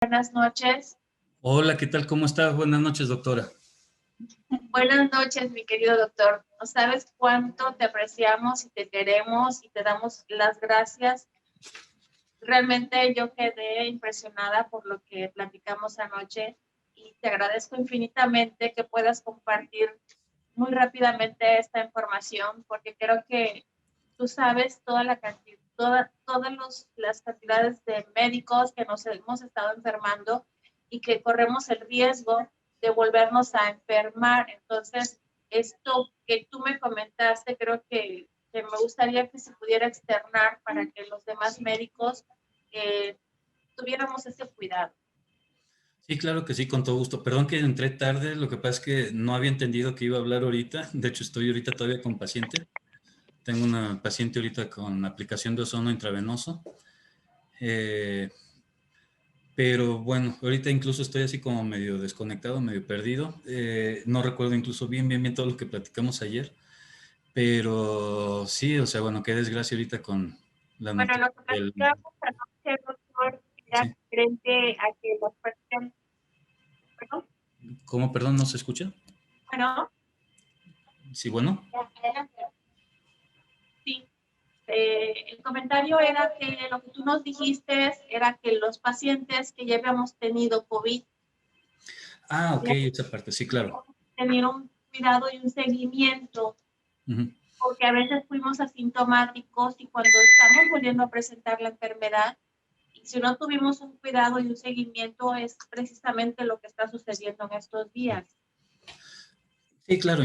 Buenas noches. Hola, ¿qué tal? ¿Cómo estás? Buenas noches, doctora. Buenas noches, mi querido doctor. No sabes cuánto te apreciamos y te queremos y te damos las gracias. Realmente yo quedé impresionada por lo que platicamos anoche y te agradezco infinitamente que puedas compartir muy rápidamente esta información porque creo que tú sabes toda la cantidad, todas las cantidades de médicos que nos hemos estado enfermando y que corremos el riesgo de volvernos a enfermar. Entonces, esto que tú me comentaste, creo que me gustaría que se pudiera externar para que los demás médicos tuviéramos ese cuidado. Sí, claro que sí, con todo gusto. Perdón que entré tarde, lo que pasa es que no había entendido que iba a hablar ahorita. De hecho, estoy ahorita todavía con paciente. Tengo una paciente ahorita con aplicación de ozono intravenoso. Eh, pero bueno, ahorita incluso estoy así como medio desconectado, medio perdido. No recuerdo incluso bien todo lo que platicamos ayer. Pero sí, o sea, bueno, qué desgracia ahorita con la Bueno, noticia lo que del... platicamos anoche, doctor, era Sí. frente a que las personas, bueno, ¿Cómo? Perdón, ¿no se escucha? bueno, Sí, bueno. adelante. Sí, el comentario era que lo que tú nos dijiste era que los pacientes que ya habíamos tenido COVID Ah, ok, ya esa parte, sí, claro. tener un cuidado y un seguimiento, Ujú. porque a veces fuimos asintomáticos y cuando estamos volviendo a presentar la enfermedad, y si no tuvimos un cuidado y un seguimiento, es precisamente lo que está sucediendo en estos días. Sí, claro.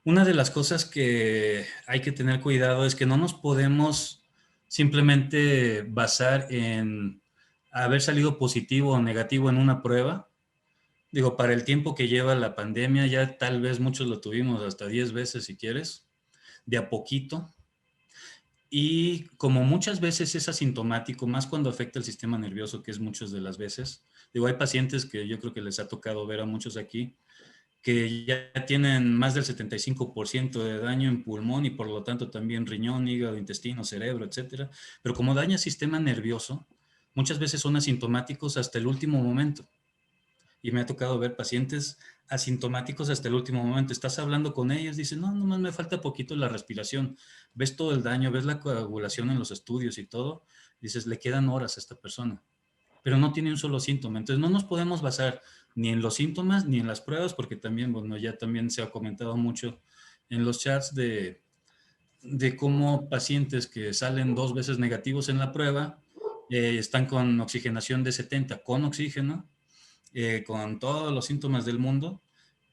Una de las cosas que hay que tener cuidado es que no nos podemos simplemente basar en haber salido positivo o negativo en una prueba. Digo, para el tiempo que lleva la pandemia, ya tal vez muchos lo tuvimos hasta 10 veces si quieres, de a poquito. Y como muchas veces es asintomático, más cuando afecta el sistema nervioso, que es muchas de las veces. Digo, hay pacientes que yo creo que les ha tocado ver a muchos aquí, que ya tienen más del 75% de daño en pulmón y por lo tanto también riñón, hígado, intestino, cerebro, etcétera. Pero como daña el sistema nervioso, muchas veces son asintomáticos hasta el último momento. Y me ha tocado ver pacientes asintomáticos hasta el último momento. Estás hablando con ellos, dicen, no, nomás me falta poquito la respiración. Ves todo el daño, ves la coagulación en los estudios y todo. Dices, le quedan horas a esta persona, pero no tiene un solo síntoma. Entonces no nos podemos basar ni en los síntomas ni en las pruebas, porque también, bueno, ya también se ha comentado mucho en los chats de cómo pacientes que salen 2 veces negativos en la prueba están con oxigenación de 70, con oxígeno, con todos los síntomas del mundo,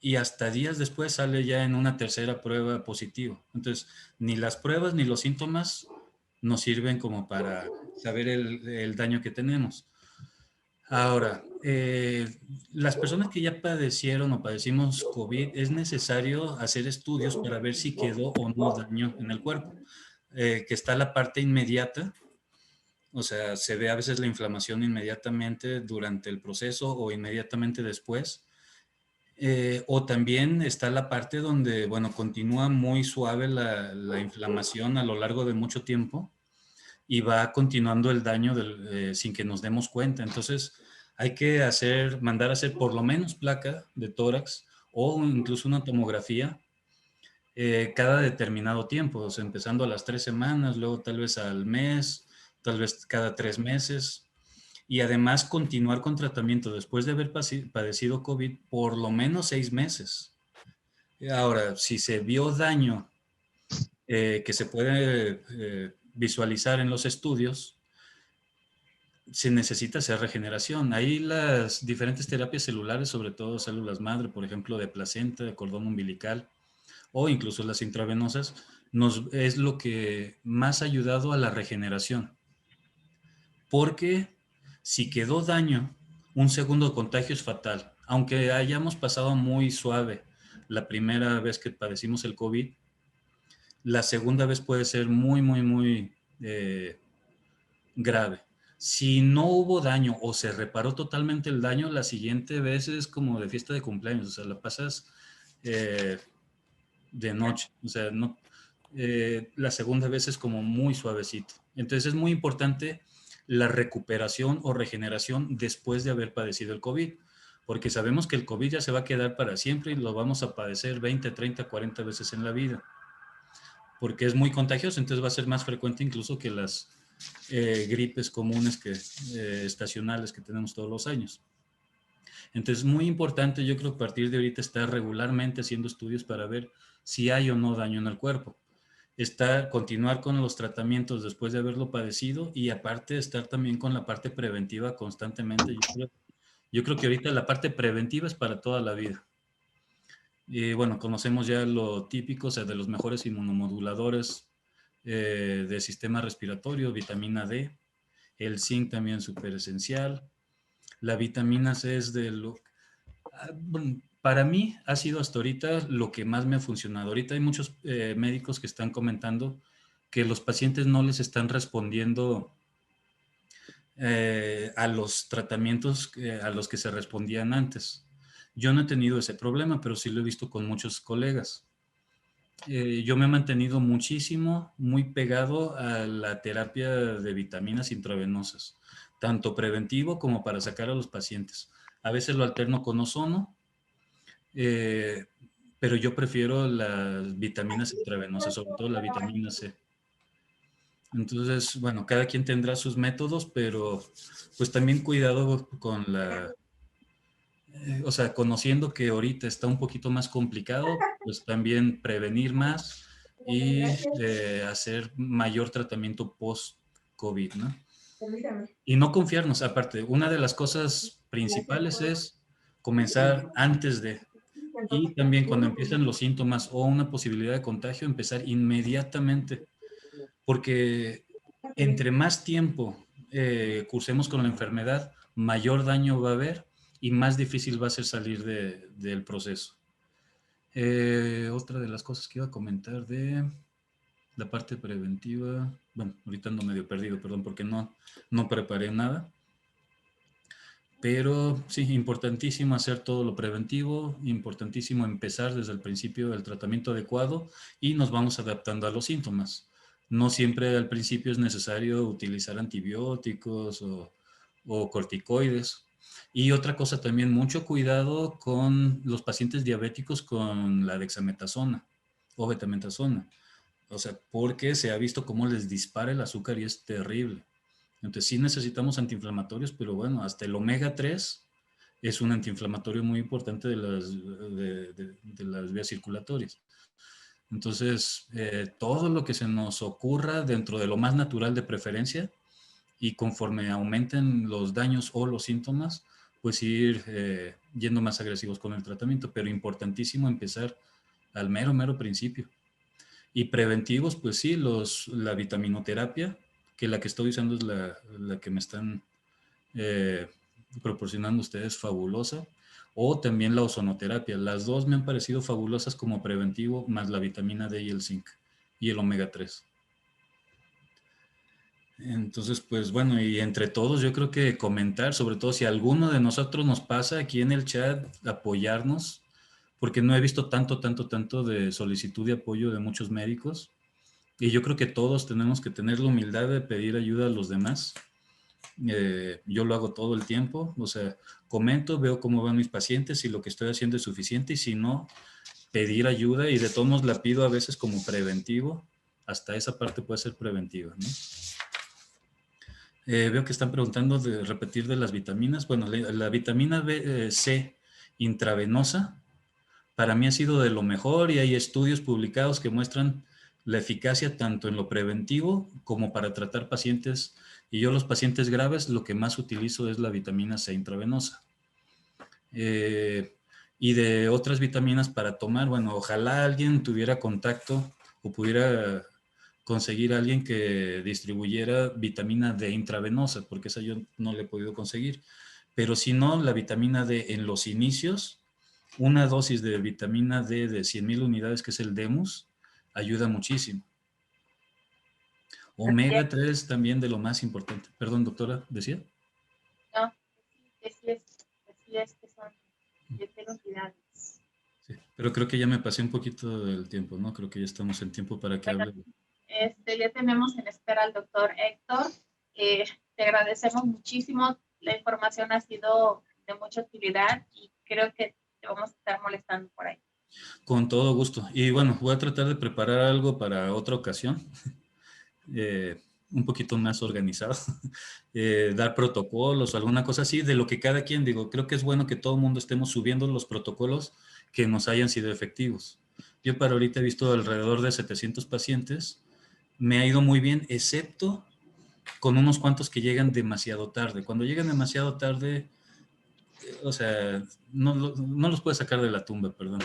y hasta días después sale ya en una tercera prueba positivo. Entonces, ni las pruebas ni los síntomas nos sirven como para saber el daño que tenemos. Ahora, las personas que ya padecieron o padecimos COVID, es necesario hacer estudios para ver si quedó o no daño en el cuerpo. Que está la parte inmediata, o sea, se ve a veces la inflamación inmediatamente durante el proceso o inmediatamente después. O también está la parte donde, bueno, continúa muy suave la inflamación a lo largo de mucho tiempo y va continuando el daño sin que nos demos cuenta. Entonces, hay que mandar a hacer por lo menos placa de tórax o incluso una tomografía cada determinado tiempo, o sea, empezando a las 3 semanas, luego tal vez al mes, tal vez cada 3 meses, y además continuar con tratamiento después de haber padecido COVID por lo menos 6 meses. Ahora, si se vio daño que se puede visualizar en los estudios, se necesita hacer regeneración. Ahí las diferentes terapias celulares, sobre todo células madre, por ejemplo, de placenta, de cordón umbilical, o incluso las intravenosas, es lo que más ha ayudado a la regeneración. Porque si quedó daño, un segundo contagio es fatal. Aunque hayamos pasado muy suave la primera vez que padecimos el COVID, la segunda vez puede ser muy grave. Si no hubo daño o se reparó totalmente el daño, la siguiente vez es como de fiesta de cumpleaños, o sea, la pasas eh, de noche. O sea, no, la segunda vez es como muy suavecito. Entonces es muy importante la recuperación o regeneración después de haber padecido el COVID, porque sabemos que el COVID ya se va a quedar para siempre y lo vamos a padecer 20, 30, 40 veces en la vida, porque es muy contagioso, entonces va a ser más frecuente incluso que las gripes comunes estacionales que tenemos todos los años. Entonces, muy importante, yo creo que a partir de ahorita estar regularmente haciendo estudios para ver si hay o no daño en el cuerpo. Continuar con los tratamientos después de haberlo padecido y aparte estar también con la parte preventiva constantemente. Yo creo que ahorita la parte preventiva es para toda la vida. Y bueno, conocemos ya lo típico, o sea, de los mejores inmunomoduladores del sistema respiratorio, vitamina D, el zinc también súper esencial. La vitamina C es de lo... Bueno, para mí ha sido hasta ahorita lo que más me ha funcionado. Ahorita hay muchos médicos que están comentando que los pacientes no les están respondiendo a los tratamientos a los que se respondían antes. Yo no he tenido ese problema, pero sí lo he visto con muchos colegas. Yo me he mantenido muchísimo, muy pegado a la terapia de vitaminas intravenosas, tanto preventivo como para sacar a los pacientes. A veces lo alterno con ozono, eh, pero yo prefiero las vitaminas intravenosas, sobre todo la vitamina C. Entonces, bueno, cada quien tendrá sus métodos, pero pues también cuidado con o sea, conociendo que ahorita está un poquito más complicado, pues también prevenir más y hacer mayor tratamiento post-COVID, ¿no? Y no confiarnos, aparte, una de las cosas principales es comenzar antes de, y también cuando empiezan los síntomas o una posibilidad de contagio, empezar inmediatamente, porque entre más tiempo cursemos con la enfermedad, mayor daño va a haber y más difícil va a ser salir del proceso. Otra de las cosas que iba a comentar de la parte preventiva, bueno, ahorita ando medio perdido, perdón, porque no preparé nada. Pero sí, importantísimo hacer todo lo preventivo, importantísimo empezar desde el principio el tratamiento adecuado y nos vamos adaptando a los síntomas. No siempre al principio es necesario utilizar antibióticos o corticoides. Y otra cosa también, mucho cuidado con los pacientes diabéticos con la dexametasona o betametasona. O sea, porque se ha visto cómo les dispara el azúcar y es terrible. Entonces sí necesitamos antiinflamatorios, pero bueno, hasta el omega 3 es un antiinflamatorio muy importante de las vías circulatorias. Entonces, todo lo que se nos ocurra dentro de lo más natural de preferencia y conforme aumenten los daños o los síntomas, pues ir yendo más agresivos con el tratamiento, pero importantísimo empezar al mero principio. Y preventivos, pues sí, la vitaminoterapia, que la que estoy usando es la que me están eh, proporcionando ustedes, fabulosa. O también la ozonoterapia. Las dos me han parecido fabulosas como preventivo, más la vitamina D y el zinc y el omega 3. Entonces, pues bueno, y entre todos yo creo que comentar, sobre todo si alguno de nosotros nos pasa aquí en el chat, apoyarnos, porque no he visto tanto de solicitud de apoyo de muchos médicos. Y yo creo que todos tenemos que tener la humildad de pedir ayuda a los demás. Yo lo hago todo el tiempo, o sea, comento, veo cómo van mis pacientes, y lo que estoy haciendo es suficiente, y si no, pedir ayuda, y de todos modos la pido a veces como preventivo, hasta esa parte puede ser preventiva, ¿no? Veo que están preguntando de repetir de las vitaminas. Bueno, la vitamina C intravenosa para mí ha sido de lo mejor, y hay estudios publicados que muestran la eficacia tanto en lo preventivo como para tratar pacientes. Y yo los pacientes graves lo que más utilizo es la vitamina C intravenosa. Y de otras vitaminas para tomar, bueno, ojalá alguien tuviera contacto o pudiera conseguir a alguien que distribuyera vitamina D intravenosa, porque esa yo no le he podido conseguir. Pero si no, la vitamina D en los inicios, una dosis de vitamina D de 100,000 unidades, que es el DEMUS, ayuda muchísimo. Omega 3 también de lo más importante. Perdón, doctora, ¿decía? No, que sí es que son 100 unidades. Sí. Pero creo que ya me pasé un poquito del tiempo, ¿no? Creo que ya estamos en tiempo para que Bueno, hable. ya tenemos en espera al doctor Héctor. Te agradecemos muchísimo. La información ha sido de mucha utilidad y creo que te vamos a estar molestando por ahí. Con todo gusto. Y bueno, voy a tratar de preparar algo para otra ocasión, un poquito más organizado, dar protocolos o alguna cosa así, de lo que cada quien, digo, creo que es bueno que todo el mundo estemos subiendo los protocolos que nos hayan sido efectivos. Yo para ahorita he visto alrededor de 700 pacientes, me ha ido muy bien, excepto con unos cuantos que llegan demasiado tarde. Cuando llegan demasiado tarde, o sea, no los puedes sacar de la tumba, perdón.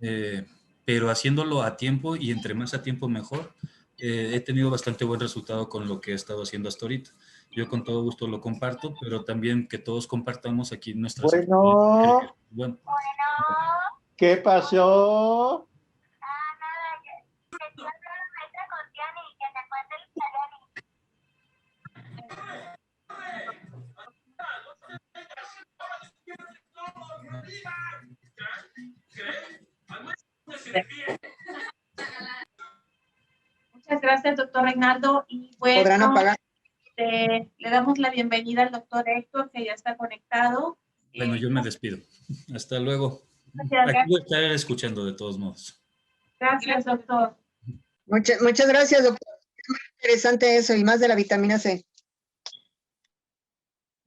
Eh, pero haciéndolo a tiempo y entre más a tiempo mejor, he tenido bastante buen resultado con lo que he estado haciendo hasta ahorita. Yo con todo gusto lo comparto, pero también que todos compartamos aquí nuestras experiencias. Creo que, Bueno, bueno, ¿qué pasó? Muchas gracias, doctor Reinaldo. Y Podrán bueno, apagar. le damos la bienvenida al doctor Héctor, que ya está conectado. bueno, yo me despido. Hasta luego. Gracias, Aquí voy a estar escuchando de todos modos. gracias, doctor. Muchas gracias, doctor. Es muy interesante eso y más de la vitamina C.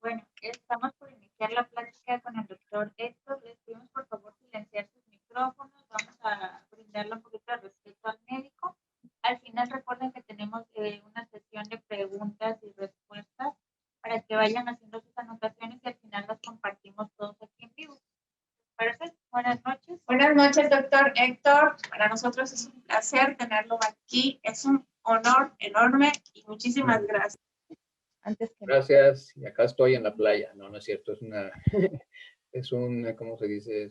Bueno, estamos por iniciar la plática con el doctor Héctor. Les pedimos por favor silenciar sus micrófonos. Vamos a brindarle un poquito de respeto al médico. Al final recuerden que tenemos una sesión de preguntas y respuestas para que vayan haciendo sus anotaciones y al final las compartimos todos aquí en vivo. ¿Parece? Buenas noches. Buenas noches, doctor Héctor. Para nosotros es un placer tenerlo aquí. Es un honor enorme y muchísimas gracias. Antes que Gracias, y acá estoy en la playa. No, no es cierto, es ¿cómo se dice?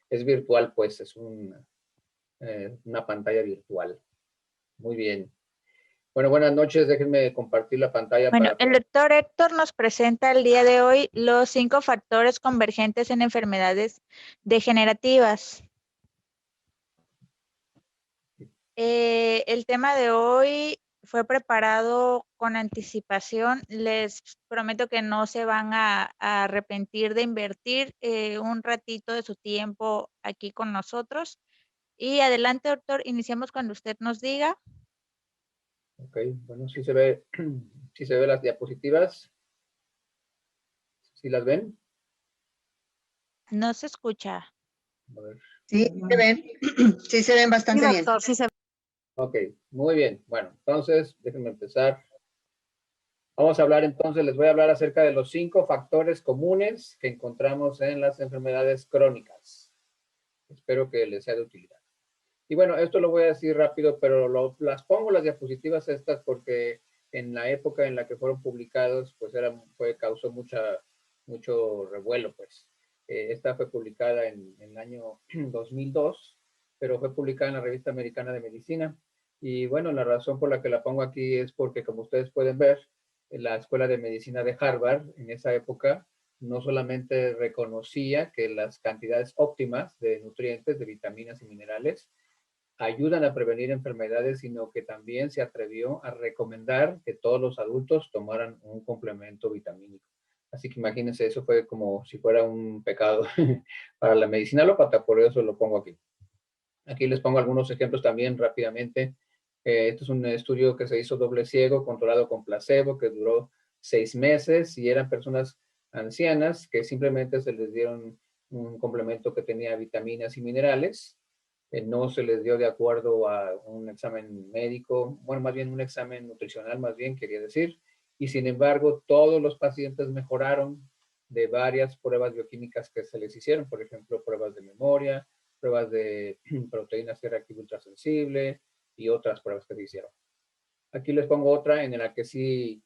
Es virtual, pues, es una pantalla virtual. Muy bien. Bueno, buenas noches, déjenme compartir la pantalla. Bueno, el doctor Héctor nos presenta el día de hoy los 5 factores convergentes en enfermedades degenerativas. El tema de hoy fue preparado con anticipación. Les prometo que no se van a arrepentir de invertir un ratito de su tiempo aquí con nosotros. Y adelante, doctor, iniciamos cuando usted nos diga. Ok, bueno, sí se ve, sí se ve las diapositivas. ¿Sí las ven? No se escucha. A ver. Sí, se ven. Sí, se ven bastante bien. Sí se Ok, muy bien. Bueno, entonces, déjenme empezar. Vamos a hablar entonces, les voy a hablar acerca de los 5 factores comunes que encontramos en las enfermedades crónicas. Espero que les sea de utilidad. Y bueno, esto lo voy a decir rápido, pero las pongo las diapositivas estas porque en la época en la que fueron publicados, pues causó mucho revuelo, pues. Esta fue publicada en el año 2002, pero fue publicada en la Revista Americana de Medicina. Y bueno, la razón por la que la pongo aquí es porque, como ustedes pueden ver, la Escuela de Medicina de Harvard en esa época no solamente reconocía que las cantidades óptimas de nutrientes, de vitaminas y minerales, ayudan a prevenir enfermedades, sino que también se atrevió a recomendar que todos los adultos tomaran un complemento vitamínico. Así que imagínense, eso fue como si fuera un pecado para la medicina alópata, por eso lo pongo aquí. Aquí les pongo algunos ejemplos también rápidamente. Este es un estudio que se hizo doble ciego, controlado con placebo, que duró 6 meses y eran personas ancianas que simplemente se les dieron un complemento que tenía vitaminas y minerales. No se les dio de acuerdo a un examen médico, bueno, más bien un examen nutricional, más bien quería decir, y sin embargo todos los pacientes mejoraron de varias pruebas bioquímicas que se les hicieron, por ejemplo, pruebas de memoria, pruebas de proteínas C reactiva ultrasensible y otras pruebas que se hicieron. Aquí les pongo otra en la que sí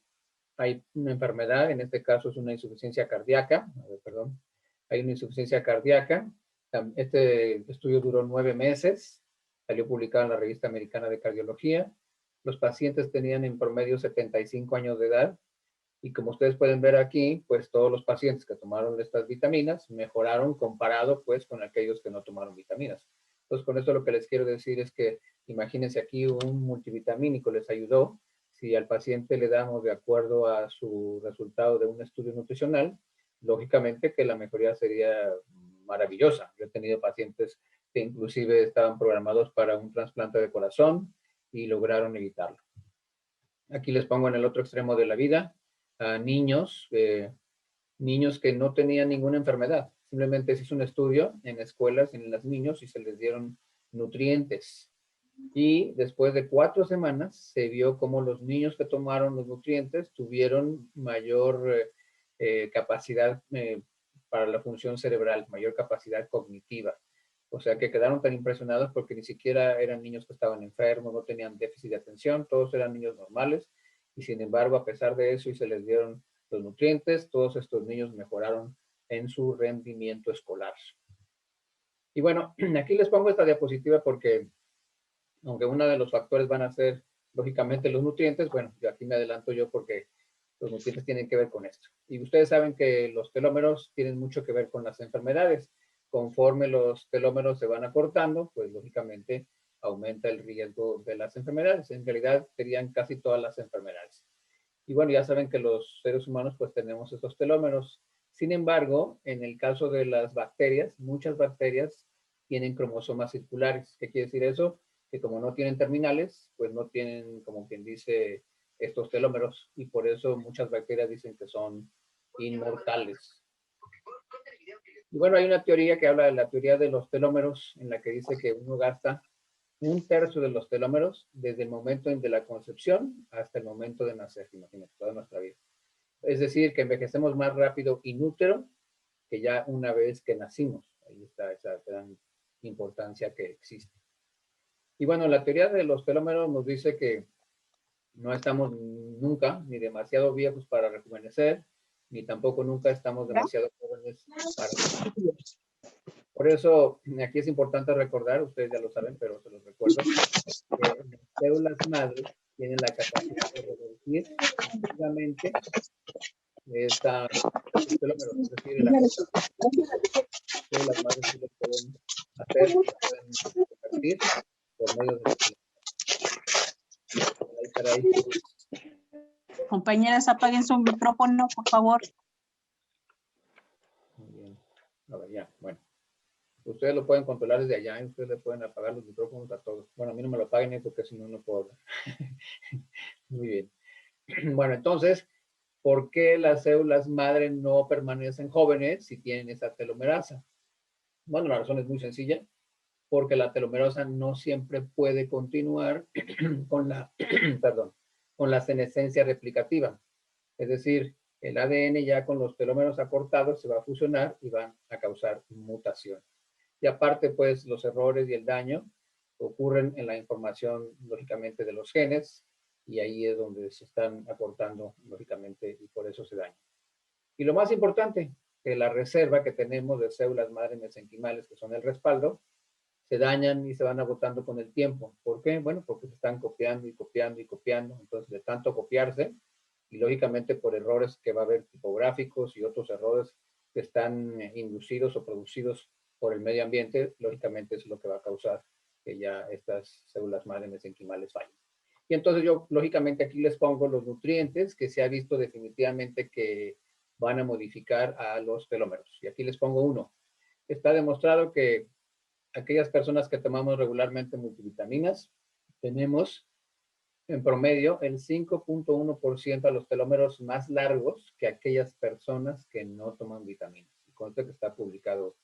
hay una enfermedad, en este caso es una insuficiencia cardíaca, perdón, hay una insuficiencia cardíaca. Este estudio duró 9 meses, salió publicado en la Revista Americana de Cardiología. Los pacientes tenían en promedio 75 años de edad Y como ustedes pueden ver aquí, pues todos los pacientes que tomaron estas vitaminas mejoraron comparado pues con aquellos que no tomaron vitaminas. Entonces con esto lo que les quiero decir es que imagínense aquí un multivitamínico les ayudó. Si al paciente le damos de acuerdo a su resultado de un estudio nutricional, lógicamente que la mejoría sería maravillosa. Yo he tenido pacientes que inclusive estaban programados para un trasplante de corazón y lograron evitarlo. Aquí les pongo en el otro extremo de la vida a niños, niños que no tenían ninguna enfermedad. Simplemente se hizo un estudio en escuelas, en los niños, y se les dieron nutrientes. Y después de 4 semanas se vio cómo los niños que tomaron los nutrientes tuvieron mayor capacidad para la función cerebral, mayor capacidad cognitiva. O sea que quedaron tan impresionados porque ni siquiera eran niños que estaban enfermos, no tenían déficit de atención, todos eran niños normales. Y sin embargo, a pesar de eso, y se les dieron los nutrientes, todos estos niños mejoraron en su rendimiento escolar. Y bueno, aquí les pongo esta diapositiva porque, aunque uno de los factores van a ser, lógicamente, los nutrientes, bueno, yo aquí me adelanto yo porque los nutrientes tienen que ver con esto. Y ustedes saben que los telómeros tienen mucho que ver con las enfermedades. Conforme los telómeros se van acortando, pues lógicamente aumenta el riesgo de las enfermedades. En realidad serían casi todas las enfermedades. Y bueno, ya saben que los seres humanos pues tenemos estos telómeros. Sin embargo, en el caso de las bacterias, muchas bacterias tienen cromosomas circulares. ¿Qué quiere decir eso? Que como no tienen terminales, pues no tienen, como quien dice, estos telómeros. Y por eso muchas bacterias dicen que son inmortales. Y bueno, hay una teoría que habla de la teoría de los telómeros, en la que dice que uno gasta 1/3 de los telómeros desde el momento de la concepción hasta el momento de nacer, imagínate, toda nuestra vida. Es decir, que envejecemos más rápido in útero que ya una vez que nacimos. Ahí está esa gran importancia que existe. Y bueno, la teoría de los telómeros nos dice que no estamos nunca ni demasiado viejos para rejuvenecer, ni tampoco nunca estamos demasiado jóvenes para rejuvenecer. Por eso, aquí es importante recordar, ustedes ya lo saben, pero se los recuerdo, que las células madre tienen la capacidad de revertir activamente esta telómeros, es decir, las células madres sí lo pueden hacer, lo pueden revertir por medio de los telómeros. Compañeras, apaguen su micrófono, por favor. Muy bien. A ver, ya, bueno. Ustedes lo pueden controlar desde allá y ustedes le pueden apagar los micrófonos a todos. Bueno, a mí no me lo apaguen porque si no, no puedo hablar. Muy bien. Bueno, entonces, ¿por qué las células madre no permanecen jóvenes si tienen esa telomerasa? Bueno, la razón es muy sencilla, porque la telomerasa no siempre puede continuar con la, perdón, con la senescencia replicativa. Es decir, el ADN ya con los telómeros acortados se va a fusionar y van a causar mutación. Y aparte, pues, los errores y el daño ocurren en la información, lógicamente, de los genes, y ahí es donde se están acortando, lógicamente, y por eso se daña. Y lo más importante, que la reserva que tenemos de células madre mesenquimales, que son el respaldo, se dañan y se van agotando con el tiempo. ¿Por qué? Bueno, porque se están copiando y copiando y copiando. Entonces, de tanto copiarse, y lógicamente por errores que va a haber tipográficos y otros errores que están inducidos o producidos por el medio ambiente, lógicamente es lo que va a causar que ya estas células madre mesenquimales fallen. Y entonces yo, lógicamente, aquí les pongo los nutrientes que se ha visto definitivamente que van a modificar a los telómeros. Y aquí les pongo uno. Está demostrado que aquellas personas que tomamos regularmente multivitaminas, tenemos en promedio el 5.1% a los telómeros más largos que aquellas personas que no toman vitaminas. Y conste que está publicado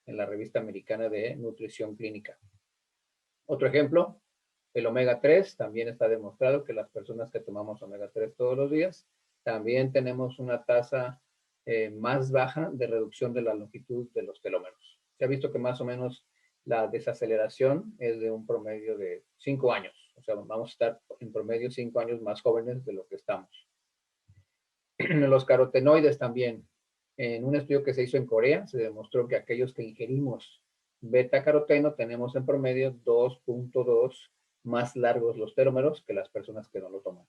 en la revista americana de nutrición clínica. Otro ejemplo, el omega 3, también está demostrado que las personas que tomamos omega 3 todos los días, también tenemos una tasa más baja de reducción de la longitud de los telómeros. Se ha visto que más o menos la desaceleración es de un promedio de 5 años. O sea, vamos a estar en promedio 5 años más jóvenes de lo que estamos. Los carotenoides también. En un estudio que se hizo en Corea, se demostró que aquellos que ingerimos beta-caroteno tenemos en promedio 2.2 más largos los telómeros que las personas que no lo toman.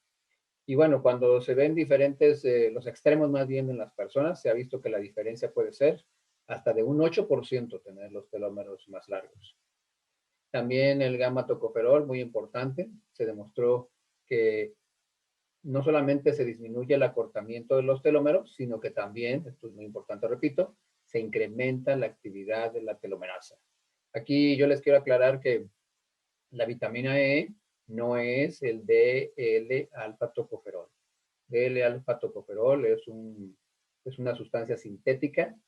Y bueno, cuando se ven diferentes, los extremos más bien en las personas, se ha visto que la diferencia puede ser hasta de un 8% tener los telómeros más largos. También el gamma tocoferol, muy importante, se demostró que no solamente se disminuye el acortamiento de los telómeros, sino que también, esto es muy importante, repito, se incrementa la actividad de la telomerasa. Aquí yo les quiero aclarar que la vitamina E no es el DL-alfa-tocoferol. DL-alfa-tocoferol es una sustancia sintética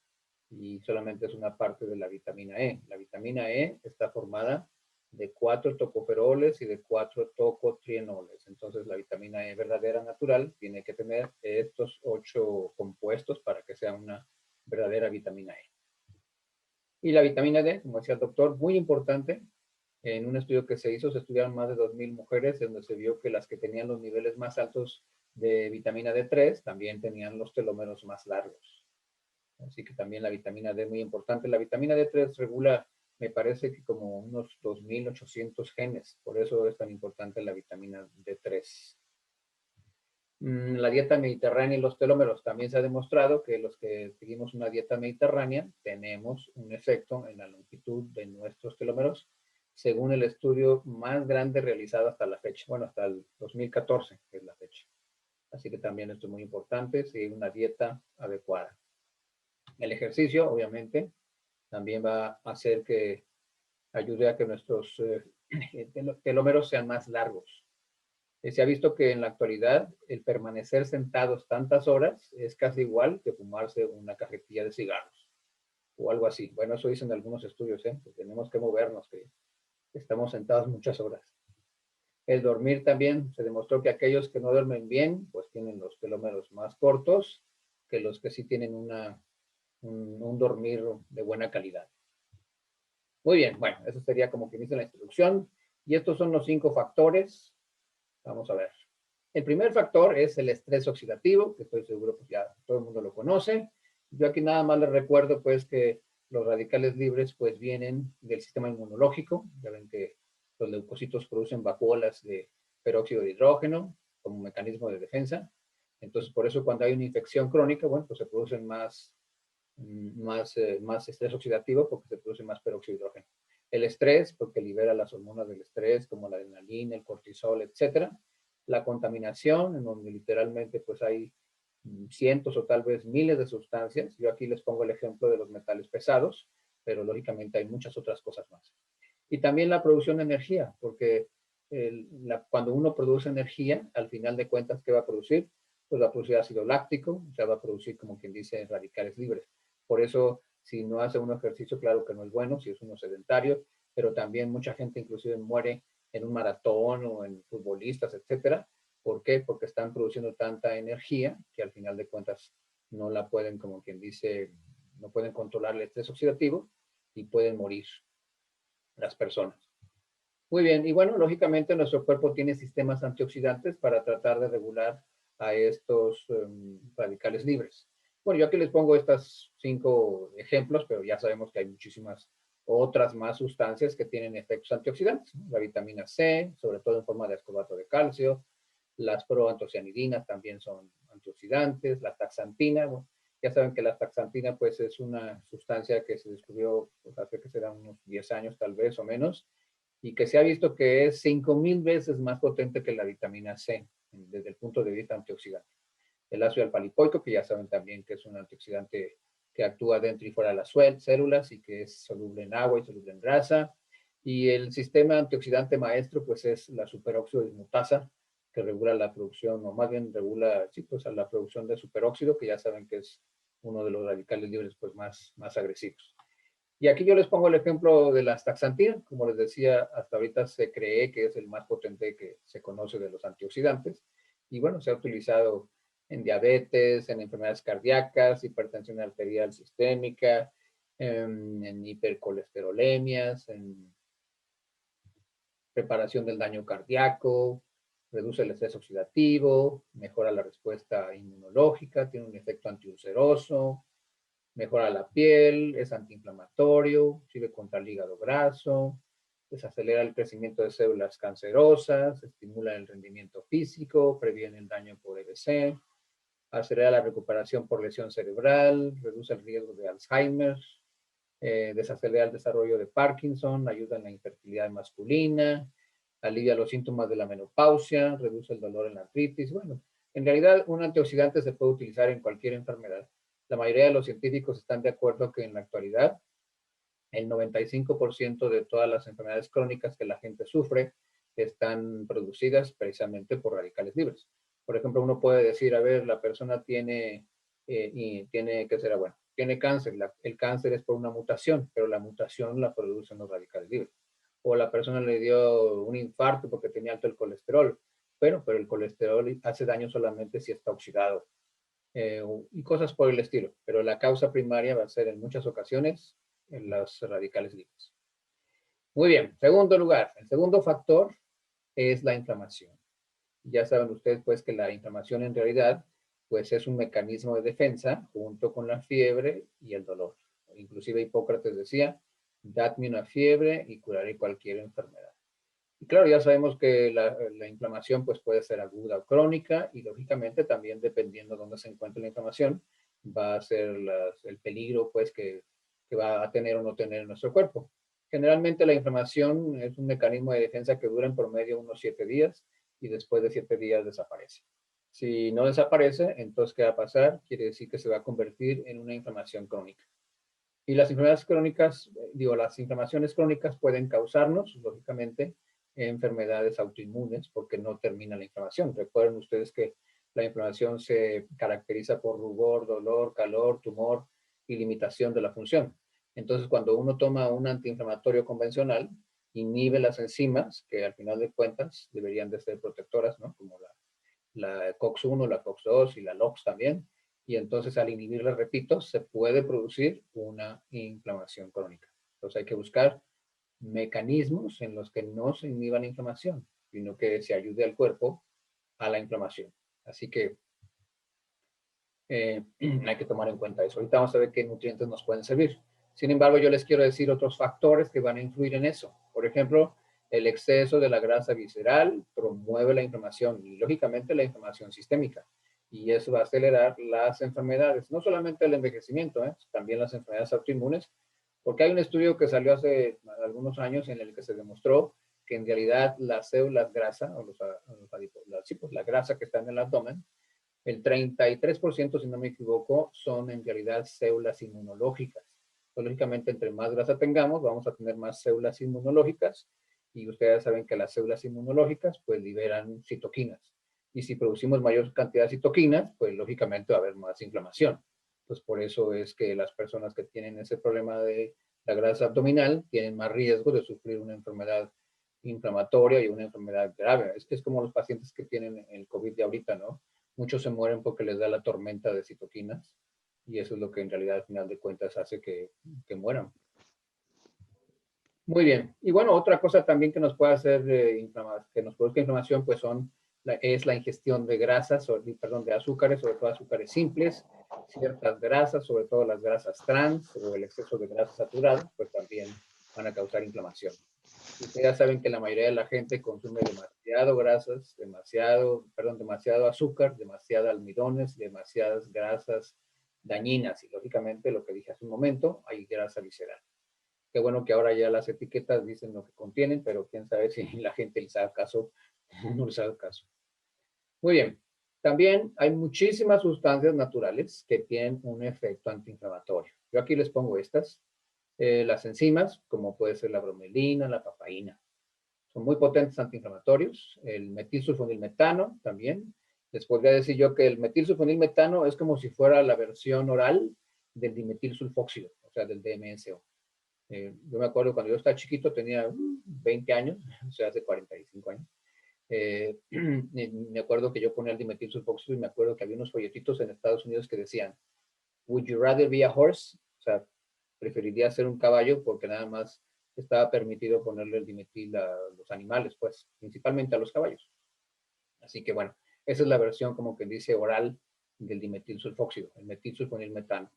y solamente es una parte de la vitamina E. La vitamina E está formada de 4 tocoferoles y de 4 tocotrienoles. Entonces, la vitamina E verdadera natural tiene que tener estos 8 compuestos para que sea una verdadera vitamina E. Y la vitamina D, como decía el doctor, muy importante. En un estudio que se hizo, se estudiaron más de 2,000 mujeres, donde se vio que las que tenían los niveles más altos de vitamina D3 también tenían los telómeros más largos. Así que también la vitamina D es muy importante. La vitamina D3 regula, me parece que como unos 2,800 genes. Por eso es tan importante la vitamina D3. La dieta mediterránea y los telómeros. También se ha demostrado que los que seguimos una dieta mediterránea tenemos un efecto en la longitud de nuestros telómeros, según el estudio más grande realizado hasta la fecha. Bueno, hasta el 2014, que es la fecha. Así que también esto es muy importante, seguir una dieta adecuada. El ejercicio, obviamente, también va a hacer que ayude a que nuestros telómeros sean más largos. Se ha visto que en la actualidad el permanecer sentados tantas horas es casi igual que fumarse una cajetilla de cigarros o algo así. Bueno, eso dicen algunos estudios, que tenemos que movernos, que estamos sentados muchas horas. El dormir también, se demostró que aquellos que no duermen bien, pues tienen los telómeros más cortos que los que sí tienen un dormir de buena calidad. Muy bien, bueno, eso sería como que dice la introducción. Y estos son los 5 factores. Vamos a ver. El primer factor es el estrés oxidativo, que estoy seguro que ya todo el mundo lo conoce. Yo aquí nada más les recuerdo pues que los radicales libres pues vienen del sistema inmunológico. Ya ven que los leucocitos producen vacuolas de peróxido de hidrógeno como mecanismo de defensa. Entonces por eso cuando hay una infección crónica, bueno, pues se producen más estrés oxidativo porque se produce más peróxido de hidrógeno. El estrés, porque libera las hormonas del estrés, como la adrenalina, el cortisol, etcétera. La contaminación, en donde literalmente pues hay cientos o tal vez miles de sustancias. Yo aquí les pongo el ejemplo de los metales pesados, pero lógicamente hay muchas otras cosas más. Y también la producción de energía, porque cuando uno produce energía, al final de cuentas, ¿qué va a producir? Pues va a producir ácido láctico, o sea, va a producir, como quien dice, radicales libres. Por eso, si no hace un ejercicio, claro que no es bueno, si es uno sedentario, pero también mucha gente inclusive muere en un maratón o en futbolistas, etcétera. ¿Por qué? Porque están produciendo tanta energía que al final de cuentas no la pueden, como quien dice, no pueden controlar el estrés oxidativo y pueden morir las personas. Muy bien, y bueno, lógicamente nuestro cuerpo tiene sistemas antioxidantes para tratar de regular a estos radicales libres. Bueno, yo aquí les pongo estos 5 ejemplos, pero ya sabemos que hay muchísimas otras más sustancias que tienen efectos antioxidantes, ¿no? La vitamina C, sobre todo en forma de ascorbato de calcio, las proantocianidinas también son antioxidantes, la taxantina, bueno, ya saben que la taxantina pues es una sustancia que se descubrió pues, hace que serán unos 10 años tal vez o menos, y que se ha visto que es 5,000 veces más potente que la vitamina C desde el punto de vista antioxidante. El ácido alfa-lipoico, que ya saben también que es un antioxidante que actúa dentro y fuera de las células y que es soluble en agua y soluble en grasa. Y el sistema antioxidante maestro, pues es la superóxido dismutasa, que regula la producción, o más bien regula, sí, pues a la producción de superóxido, que ya saben que es uno de los radicales libres pues más agresivos. Y aquí yo les pongo el ejemplo de la astaxantina. Como les decía, hasta ahorita se cree que es el más potente que se conoce de los antioxidantes. Y bueno, se ha utilizado en diabetes, en enfermedades cardíacas, hipertensión arterial sistémica, en hipercolesterolemias, en reparación del daño cardíaco, reduce el estrés oxidativo, mejora la respuesta inmunológica, tiene un efecto antiulceroso, mejora la piel, es antiinflamatorio, sirve contra el hígado graso, desacelera el crecimiento de células cancerosas, estimula el rendimiento físico, previene el daño por EBC, acelera la recuperación por lesión cerebral, reduce el riesgo de Alzheimer, desacelera el desarrollo de Parkinson, ayuda en la infertilidad masculina, alivia los síntomas de la menopausia, reduce el dolor en la artritis. Bueno, en realidad un antioxidante se puede utilizar en cualquier enfermedad. La mayoría de los científicos están de acuerdo que en la actualidad el 95% de todas las enfermedades crónicas que la gente sufre están producidas precisamente por radicales libres. Por ejemplo, uno puede decir, a ver, la persona tiene, ¿qué será? Bueno, tiene cáncer. El cáncer es por una mutación, pero la mutación la producen los radicales libres. O la persona le dio un infarto porque tenía alto el colesterol. Bueno, pero el colesterol hace daño solamente si está oxidado. Y cosas por el estilo. Pero la causa primaria va a ser en muchas ocasiones en los radicales libres. Muy bien, segundo lugar, el segundo factor es la inflamación. Ya saben ustedes pues que la inflamación en realidad pues es un mecanismo de defensa junto con la fiebre y el dolor. Inclusive Hipócrates decía, dadme una fiebre y curaré cualquier enfermedad. Y claro, ya sabemos que la inflamación pues puede ser aguda o crónica y lógicamente también dependiendo de dónde se encuentre la inflamación va a ser el peligro pues que va a tener o no tener en nuestro cuerpo. Generalmente la inflamación es un mecanismo de defensa que dura en promedio unos 7 días y después de 7 días desaparece. Si no desaparece, entonces ¿qué va a pasar? Quiere decir que se va a convertir en una inflamación crónica. Y las enfermedades crónicas, las inflamaciones crónicas pueden causarnos, lógicamente, enfermedades autoinmunes porque no termina la inflamación. Recuerden ustedes que la inflamación se caracteriza por rubor, dolor, calor, tumor y limitación de la función. Entonces, cuando uno toma un antiinflamatorio convencional, inhibe las enzimas, que al final de cuentas deberían de ser protectoras, ¿no? Como la COX-1, la COX-2 y la LOX también. Y entonces al inhibirlas, repito, se puede producir una inflamación crónica. Entonces hay que buscar mecanismos en los que no se inhiba la inflamación, sino que se ayude al cuerpo a la inflamación. Así que hay que tomar en cuenta eso. Ahorita vamos a ver qué nutrientes nos pueden servir. Sin embargo, yo les quiero decir otros factores que van a influir en eso. Por ejemplo, el exceso de la grasa visceral promueve la inflamación y, lógicamente, la inflamación sistémica. Y eso va a acelerar las enfermedades, no solamente el envejecimiento, también las enfermedades autoinmunes, porque hay un estudio que salió hace algunos años en el que se demostró que en realidad las células grasa, o la grasa que está en el abdomen, el 33%, si no me equivoco, son en realidad células inmunológicas. Pues, lógicamente, entre más grasa tengamos, vamos a tener más células inmunológicas. Y ustedes saben que las células inmunológicas, pues, liberan citoquinas. Y si producimos mayor cantidad de citoquinas, pues, lógicamente va a haber más inflamación. Pues, por eso es que las personas que tienen ese problema de la grasa abdominal tienen más riesgo de sufrir una enfermedad inflamatoria y una enfermedad grave. Es como los pacientes que tienen el COVID de ahorita, ¿no? Muchos se mueren porque les da la tormenta de citoquinas y eso es lo que en realidad al final de cuentas hace que mueran. Muy bien. Y bueno, otra cosa también que nos puede hacer que nos produzca inflamación, pues es la ingestión de grasas, de azúcares, sobre todo azúcares simples, ciertas grasas, sobre todo las grasas trans o el exceso de grasa saturada, pues también van a causar inflamación. Ustedes ya saben que la mayoría de la gente consume demasiado grasas, demasiado azúcar, demasiados almidones, demasiadas grasas dañinas. Y lógicamente, lo que dije hace un momento, hay grasa visceral. Qué bueno que ahora ya las etiquetas dicen lo que contienen, pero quién sabe si la gente les haga caso o no les haga caso. Muy bien. También hay muchísimas sustancias naturales que tienen un efecto antiinflamatorio. Yo aquí les pongo estas. Las enzimas, como puede ser la bromelina, la papaína. Son muy potentes antiinflamatorios. El metilsulfonilmetano también. Les podría decir yo que el metilsulfonilmetano es como si fuera la versión oral del dimetilsulfóxido, o sea, del DMSO. Yo me acuerdo cuando yo estaba chiquito, tenía 20 años, o sea, hace 45 años. Me acuerdo que yo ponía el dimetilsulfóxido y me acuerdo que había unos folletitos en Estados Unidos que decían, "Would you rather be a horse?" O sea, preferiría ser un caballo porque nada más estaba permitido ponerle el dimetil a los animales, pues, principalmente a los caballos. Así que bueno, esa es la versión como que dice oral del dimetilsulfóxido, el metilsulfonilmetano.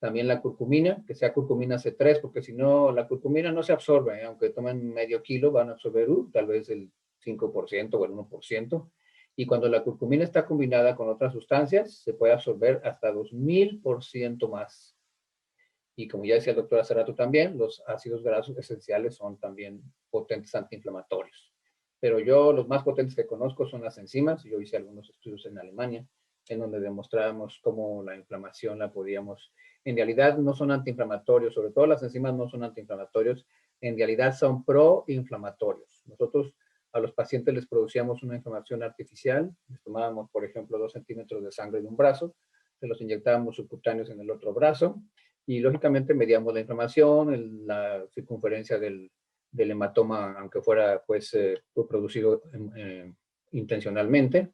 También la curcumina, que sea curcumina C3, porque si no, la curcumina no se absorbe, aunque tomen medio kilo, van a absorber tal vez el 5% o el 1%. Y cuando la curcumina está combinada con otras sustancias, se puede absorber hasta 2000% más. Y como ya decía el doctor hace rato también, los ácidos grasos esenciales son también potentes antiinflamatorios. Pero yo los más potentes que conozco son las enzimas. Yo hice algunos estudios en Alemania, en donde demostrábamos cómo la inflamación la podíamos... En realidad no son antiinflamatorios, sobre todo las enzimas no son antiinflamatorios, en realidad son proinflamatorios. Nosotros a los pacientes les producíamos una inflamación artificial, les tomábamos, por ejemplo, 2 centímetros de sangre de un brazo, se los inyectábamos subcutáneos en el otro brazo, y lógicamente medíamos la inflamación, la circunferencia del hematoma, aunque fuera pues producido intencionalmente.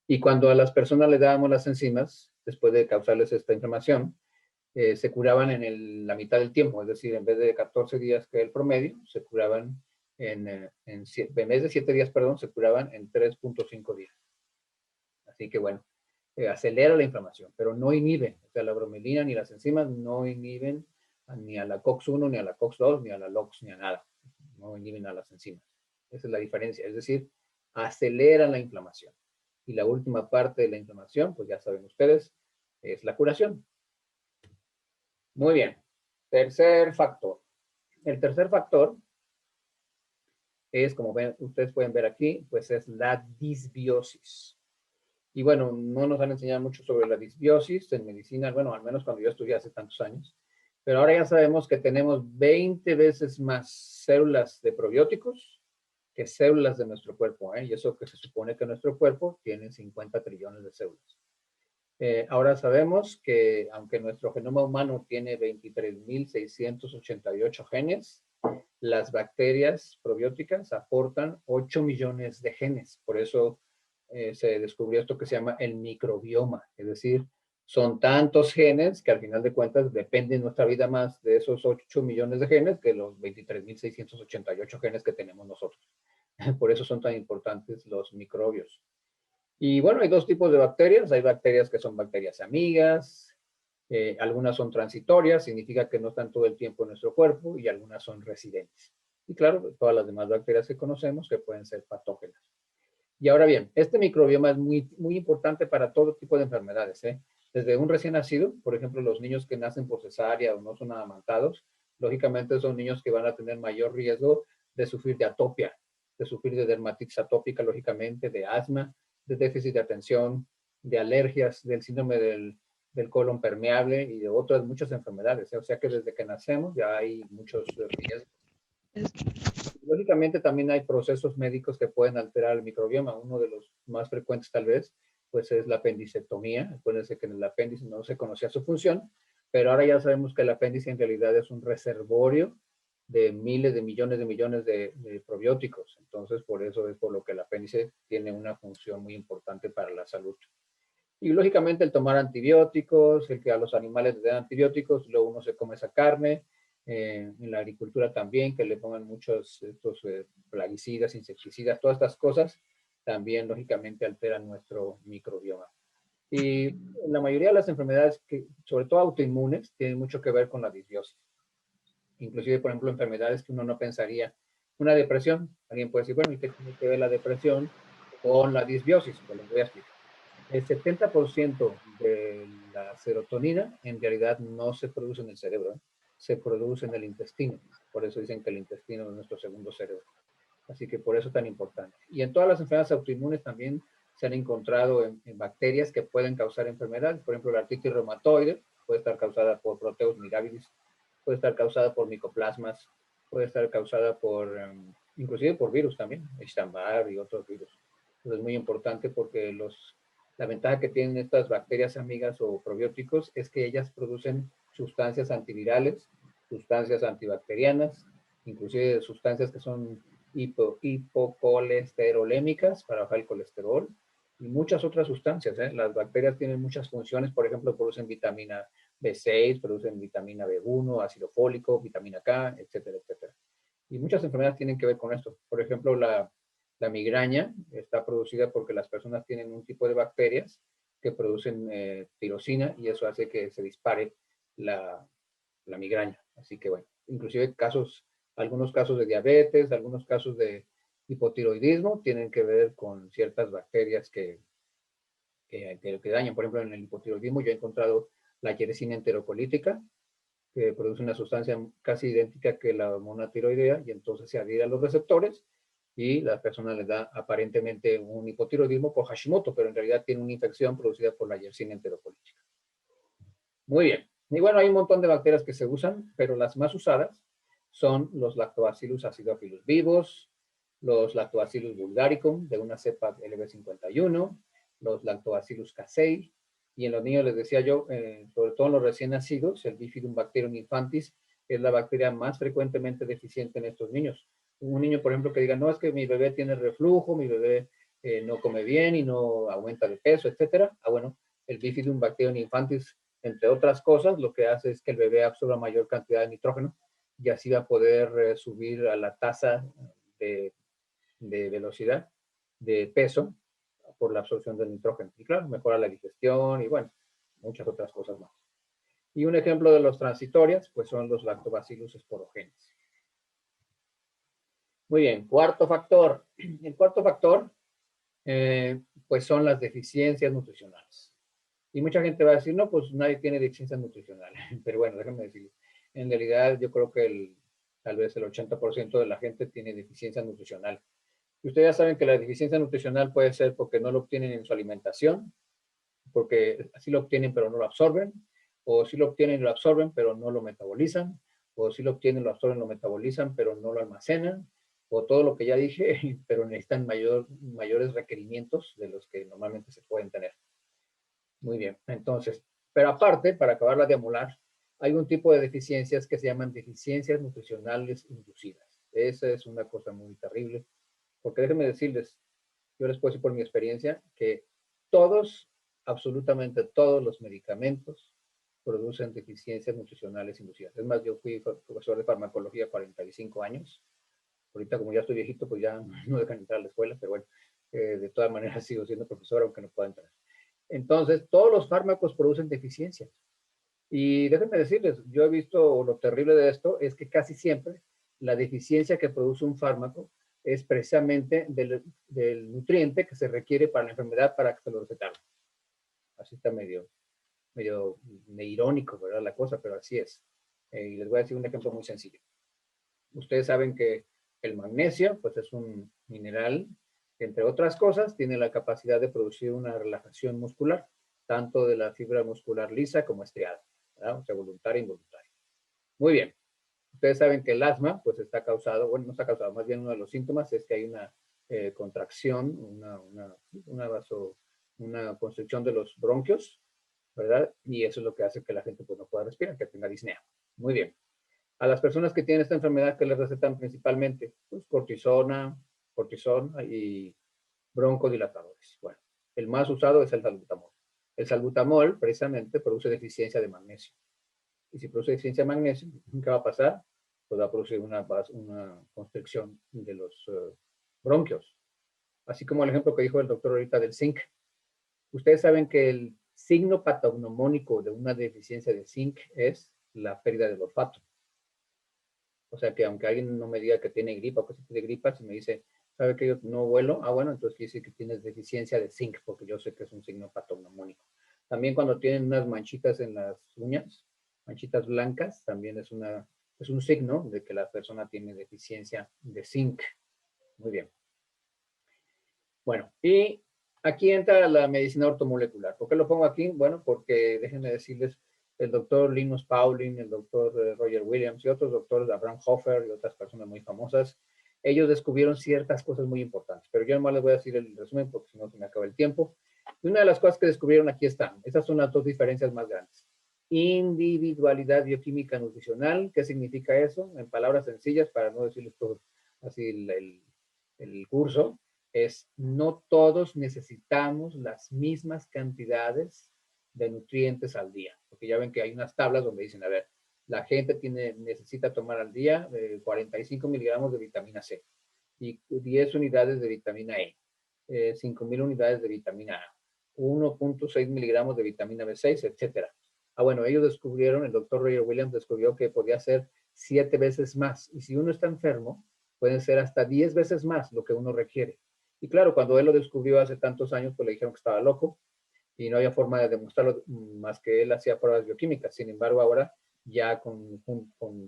Y cuando a las personas les dábamos las enzimas, después de causarles esta inflamación, se curaban en la mitad del tiempo, es decir, en vez de 14 días que es el promedio, se curaban en vez de 7 días, perdón, se curaban en 3.5 días. Así que bueno, acelera la inflamación, pero no inhibe. O sea, la bromelina ni las enzimas no inhiben ni a la COX-1, ni a la COX-2, ni a la LOX, ni a nada. No inhiben a las enzimas. Esa es la diferencia. Es decir, aceleran la inflamación. Y la última parte de la inflamación, pues ya saben ustedes, es la curación. Muy bien. Tercer factor. El tercer factor es, como ustedes pueden ver aquí, pues es la disbiosis. Y bueno, no nos han enseñado mucho sobre la disbiosis en medicina, bueno, al menos cuando yo estudié hace tantos años. Pero ahora ya sabemos que tenemos 20 veces más células de probióticos que células de nuestro cuerpo, ¿eh? Y eso que se supone que nuestro cuerpo tiene 50 trillones de células. Ahora sabemos que aunque nuestro genoma humano tiene 23.688 genes, las bacterias probióticas aportan 8 millones de genes. Por eso se descubrió esto que se llama el microbioma. Es decir, son tantos genes que al final de cuentas depende nuestra vida más de esos 8 millones de genes que los 23.688 genes que tenemos nosotros. Por eso son tan importantes los microbios. Y bueno, hay dos tipos de bacterias. Hay bacterias que son bacterias amigas, algunas son transitorias, significa que no están todo el tiempo en nuestro cuerpo, y algunas son residentes. Y claro, todas las demás bacterias que conocemos que pueden ser patógenas. Y ahora bien, este microbioma es muy, muy importante para todo tipo de enfermedades, ¿eh? Desde un recién nacido, por ejemplo, los niños que nacen por cesárea o no son amamantados, lógicamente son niños que van a tener mayor riesgo de sufrir de atopia, de sufrir de dermatitis atópica, lógicamente, de asma, de déficit de atención, de alergias, del síndrome del colon permeable y de otras muchas enfermedades, ¿eh? O sea que desde que nacemos ya hay muchos riesgos. Lógicamente también hay procesos médicos que pueden alterar el microbioma. Uno de los más frecuentes tal vez, pues es la apendicectomía. Acuérdense que en el apéndice no se conocía su función, pero ahora ya sabemos que el apéndice en realidad es un reservorio de miles de millones de probióticos. Entonces, por eso es por lo que el apéndice tiene una función muy importante para la salud. Y lógicamente el tomar antibióticos, el que a los animales les den antibióticos, luego uno se come esa carne, en la agricultura también, que le pongan muchos estos plaguicidas, insecticidas, todas estas cosas, también lógicamente alteran nuestro microbioma. Y la mayoría de las enfermedades, que, sobre todo autoinmunes, tienen mucho que ver con la disbiosis. Inclusive, por ejemplo, enfermedades que uno no pensaría. Una depresión, alguien puede decir, bueno, ¿y qué tiene que ver la depresión con la disbiosis? Pues les voy a explicar. El 70% de la serotonina en realidad no se produce en el cerebro, ¿eh? Se produce en el intestino. Por eso dicen que el intestino es nuestro segundo cerebro. Así que por eso es tan importante. Y en todas las enfermedades autoinmunes también se han encontrado en bacterias que pueden causar enfermedades. Por ejemplo, la artritis reumatoide puede estar causada por Proteus mirabilis, puede estar causada por micoplasmas, puede estar causada por, inclusive por virus también, Epstein-Barr y otros virus. Entonces es muy importante porque la ventaja que tienen estas bacterias amigas o probióticos es que ellas producen sustancias antivirales, sustancias antibacterianas, inclusive sustancias que son hipocolesterolémicas para bajar el colesterol y muchas otras sustancias, ¿eh? Las bacterias tienen muchas funciones, por ejemplo, producen vitamina B6, producen vitamina B1, ácido fólico, vitamina K, etcétera, etcétera. Y muchas enfermedades tienen que ver con esto. Por ejemplo, la migraña está producida porque las personas tienen un tipo de bacterias que producen tirosina y eso hace que se dispare la migraña. Así que bueno, inclusive algunos casos de diabetes, algunos casos de hipotiroidismo tienen que ver con ciertas bacterias que dañan. Por ejemplo, en el hipotiroidismo yo he encontrado la yersina enterocolítica, que produce una sustancia casi idéntica que la hormona tiroidea, y entonces se adhiere a los receptores y la persona le da aparentemente un hipotiroidismo por Hashimoto, pero en realidad tiene una infección producida por la yersina enterocolítica. Muy bien. Y bueno, hay un montón de bacterias que se usan, pero las más usadas son los Lactobacillus acidophilus vivos, los Lactobacillus bulgaricum de una cepa LB51, los Lactobacillus casei, y en los niños les decía yo, sobre todo en los recién nacidos, el Bifidum bacterium infantis es la bacteria más frecuentemente deficiente en estos niños. Un niño, por ejemplo, que diga, no, es que mi bebé tiene reflujo, mi bebé no come bien y no aumenta de peso, etcétera. Ah, bueno, el Bifidum bacterium infantis, entre otras cosas, lo que hace es que el bebé absorba mayor cantidad de nitrógeno y así va a poder subir a la tasa de velocidad, de peso, por la absorción del nitrógeno. Y claro, mejora la digestión y bueno, muchas otras cosas más. Y un ejemplo de los transitorias, pues son los Lactobacillus sporogenes. Muy bien, cuarto factor. El cuarto factor, pues son las deficiencias nutricionales. Y mucha gente va a decir, no, pues nadie tiene deficiencias nutricionales. Pero bueno, déjenme decirles, en realidad yo creo que tal vez el 80% de la gente tiene deficiencia nutricional. Y ustedes ya saben que la deficiencia nutricional puede ser porque no lo obtienen en su alimentación, porque así lo obtienen pero no lo absorben, o sí lo obtienen y lo absorben pero no lo metabolizan, o sí lo obtienen, lo absorben, lo metabolizan pero no lo almacenan, o todo lo que ya dije, pero necesitan mayores requerimientos de los que normalmente se pueden tener. Muy bien, entonces, pero aparte, para acabarla de amolar, hay un tipo de deficiencias que se llaman deficiencias nutricionales inducidas. Esa es una cosa muy terrible, porque déjenme decirles, yo les puedo decir por mi experiencia, que todos, absolutamente todos los medicamentos producen deficiencias nutricionales inducidas. Es más, yo fui profesor de farmacología 45 años. Ahorita, como ya estoy viejito, pues ya no dejan entrar a la escuela, pero bueno, de todas maneras sigo siendo profesor, aunque no pueda entrar. Entonces, todos los fármacos producen deficiencias. Y déjenme decirles, yo he visto lo terrible de esto, es que casi siempre la deficiencia que produce un fármaco es precisamente del nutriente que se requiere para la enfermedad para que se lo recetaron. Así está medio irónico, ¿verdad? La cosa, pero así es. Y les voy a decir un ejemplo muy sencillo. Ustedes saben que el magnesio, pues es un mineral que, entre otras cosas, tiene la capacidad de producir una relajación muscular, tanto de la fibra muscular lisa como estriada, ¿verdad? O sea, voluntaria e involuntaria. Muy bien. Ustedes saben que el asma, pues está causado, bueno, no está causado, más bien uno de los síntomas es que hay una contracción, una constricción de los bronquios, ¿verdad? Y eso es lo que hace que la gente pues no pueda respirar, que tenga disnea. Muy bien. A las personas que tienen esta enfermedad, que les recetan principalmente? Pues cortisona y broncodilatadores. Bueno, el más usado es el salbutamol. El salbutamol precisamente produce deficiencia de magnesio. Y si produce deficiencia de magnesio, ¿qué va a pasar? Pues va a producir una constricción de los bronquios. Así como el ejemplo que dijo el doctor ahorita del zinc. Ustedes saben que el signo patognomónico de una deficiencia de zinc es la pérdida del olfato. O sea que aunque alguien no me diga que tiene gripa o que tiene gripa, si me dice, ¿sabe que yo no huelo? Ah, bueno, entonces quiere decir que tienes deficiencia de zinc, porque yo sé que es un signo patognomónico. También cuando tienen unas manchitas en las uñas, manchitas blancas, también es un signo de que la persona tiene deficiencia de zinc. Muy bien. Bueno, y aquí entra la medicina ortomolecular. ¿Por qué lo pongo aquí? Bueno, porque déjenme decirles, el doctor Linus Pauling, el doctor Roger Williams y otros doctores, Abraham Hoffer y otras personas muy famosas, ellos descubrieron ciertas cosas muy importantes, pero yo nomás les voy a decir el resumen porque si no se me acaba el tiempo. Y una de las cosas que descubrieron aquí están. Estas son las dos diferencias más grandes. Individualidad bioquímica nutricional. ¿Qué significa eso? En palabras sencillas, para no decirles todo así el curso, es no todos necesitamos las mismas cantidades de nutrientes al día. Porque ya ven que hay unas tablas donde dicen, a ver, la gente necesita tomar al día 45 miligramos de vitamina C y 10 unidades de vitamina E, 5,000 unidades de vitamina A, 1.6 miligramos de vitamina B6, etcétera. Bueno, ellos descubrieron, el doctor Roger Williams descubrió que podía ser 7 veces más. Y si uno está enfermo, pueden ser hasta 10 veces más lo que uno requiere. Y claro, cuando él lo descubrió hace tantos años, pues le dijeron que estaba loco y no había forma de demostrarlo más que él hacía pruebas bioquímicas. Sin embargo, ahora ya con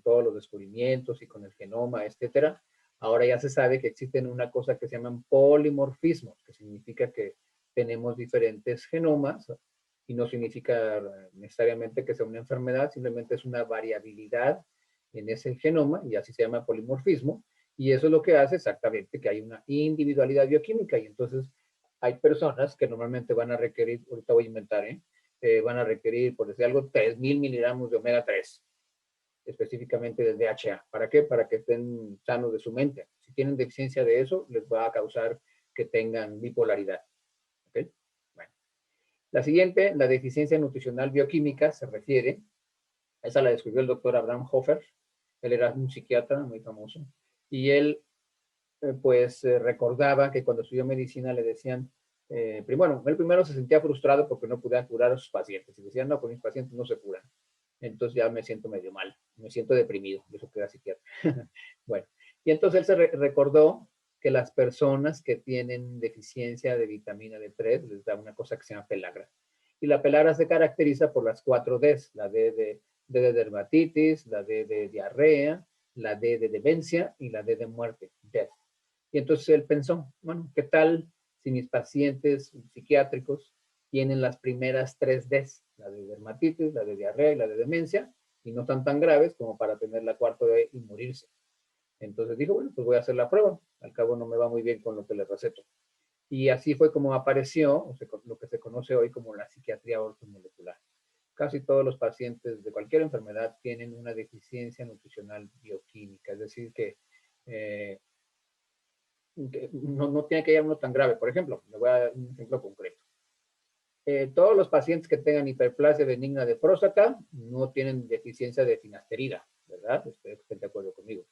todos los descubrimientos y con el genoma, etcétera, ahora ya se sabe que existen una cosa que se llaman polimorfismos, que significa que tenemos diferentes genomas y no significa necesariamente que sea una enfermedad, simplemente es una variabilidad en ese genoma y así se llama polimorfismo. Y eso es lo que hace exactamente que hay una individualidad bioquímica y entonces hay personas que normalmente van a requerir, ahorita voy a inventar, van a requerir, por decir algo, 3,000 miligramos de omega 3, específicamente del DHA. ¿Para qué? Para que estén sanos de su mente. Si tienen deficiencia de eso, les va a causar que tengan bipolaridad. ¿Okay? Bueno. La siguiente, la deficiencia nutricional bioquímica, se refiere, esa la descubrió el doctor Abraham Hofer. Él era un psiquiatra muy famoso. Y él recordaba que cuando estudió medicina le decían, bueno, él primero se sentía frustrado porque no podía curar a sus pacientes. Y decían, no, con mis pacientes no se curan. Entonces ya me siento medio mal, me siento deprimido, eso que era psiquiatra. Bueno, y entonces él se recordó que las personas que tienen deficiencia de vitamina D3 les da una cosa que se llama pelagra. Y la pelagra se caracteriza por las 4 Ds, la D de dermatitis, la D de diarrea, la D de demencia y la D de muerte, death. Y entonces él pensó, bueno, ¿qué tal si mis pacientes psiquiátricos tienen las primeras 3 Ds, la de dermatitis, la de diarrea y la de demencia, y no están tan graves como para tener la 4ª D y morirse? Entonces dijo, bueno, pues voy a hacer la prueba, al cabo no me va muy bien con lo que les receto. Y así fue como apareció lo que se conoce hoy como la psiquiatría ortomolecular. Casi todos los pacientes de cualquier enfermedad tienen una deficiencia nutricional bioquímica, es decir, que no tiene que ser uno tan grave. Por ejemplo, le voy a dar un ejemplo concreto. Todos los pacientes que tengan hiperplasia benigna de próstata no tienen deficiencia de finasterida, ¿verdad? Espero que estén de acuerdo conmigo.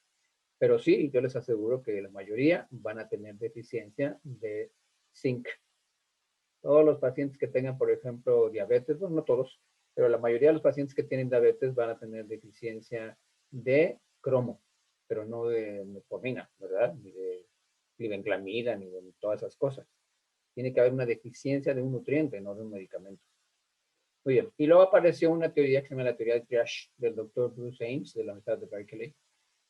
Pero sí, yo les aseguro que la mayoría van a tener deficiencia de zinc. Todos los pacientes que tengan, por ejemplo, diabetes, bueno, no todos, pero la mayoría de los pacientes que tienen diabetes van a tener deficiencia de cromo, pero no de metformina, ¿verdad? Ni de glibenclamida, ni de todas esas cosas. Tiene que haber una deficiencia de un nutriente, no de un medicamento. Muy bien. Y luego apareció una teoría que se llama la teoría de triage del doctor Bruce Ames, de la Universidad de Berkeley.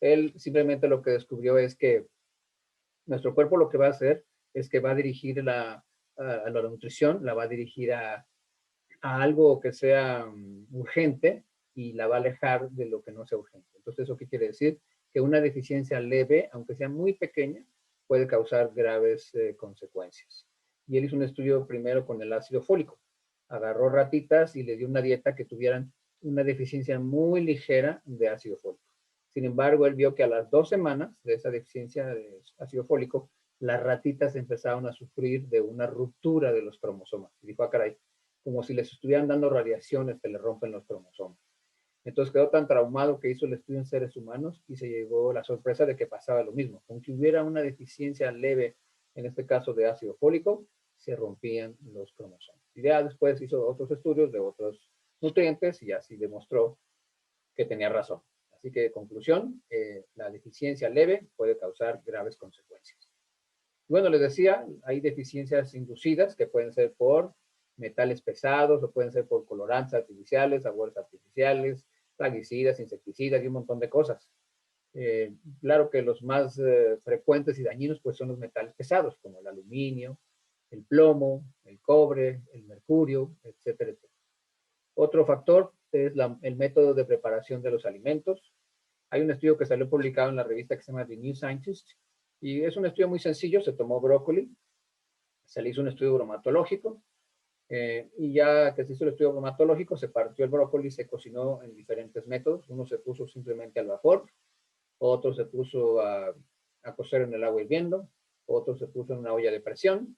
Él simplemente lo que descubrió es que nuestro cuerpo lo que va a hacer es que va a dirigir a la nutrición, la va a dirigir a algo que sea urgente y la va a alejar de lo que no sea urgente. Entonces, ¿eso qué quiere decir? Que una deficiencia leve, aunque sea muy pequeña, puede causar graves consecuencias. Y él hizo un estudio primero con el ácido fólico. Agarró ratitas y le dio una dieta que tuvieran una deficiencia muy ligera de ácido fólico. Sin embargo, él vio que a las 2 semanas de esa deficiencia de ácido fólico, las ratitas empezaron a sufrir de una ruptura de los cromosomas. Y dijo, caray, como si les estuvieran dando radiaciones que le rompen los cromosomas. Entonces quedó tan traumado que hizo el estudio en seres humanos y se llevó la sorpresa de que pasaba lo mismo. Aunque hubiera una deficiencia leve, en este caso de ácido fólico, se rompían los cromosomas. Y ya después hizo otros estudios de otros nutrientes y así demostró que tenía razón. Así que, conclusión, la deficiencia leve puede causar graves consecuencias. Bueno, les decía, hay deficiencias inducidas que pueden ser por metales pesados o pueden ser por colorantes artificiales, sabores artificiales, plaguicidas, insecticidas y un montón de cosas. Claro que los más frecuentes y dañinos pues son los metales pesados, como el aluminio, el plomo, el cobre, el mercurio, etcétera, etcétera. Otro factor es el método de preparación de los alimentos. Hay un estudio que salió publicado en la revista que se llama The New Scientist, y es un estudio muy sencillo. Se tomó brócoli, se le hizo un estudio bromatológico, y ya que se hizo el estudio bromatológico, se partió el brócoli, se cocinó en diferentes métodos. Uno se puso simplemente al vapor, otro se puso a cocer en el agua hirviendo, otro se puso en una olla de presión,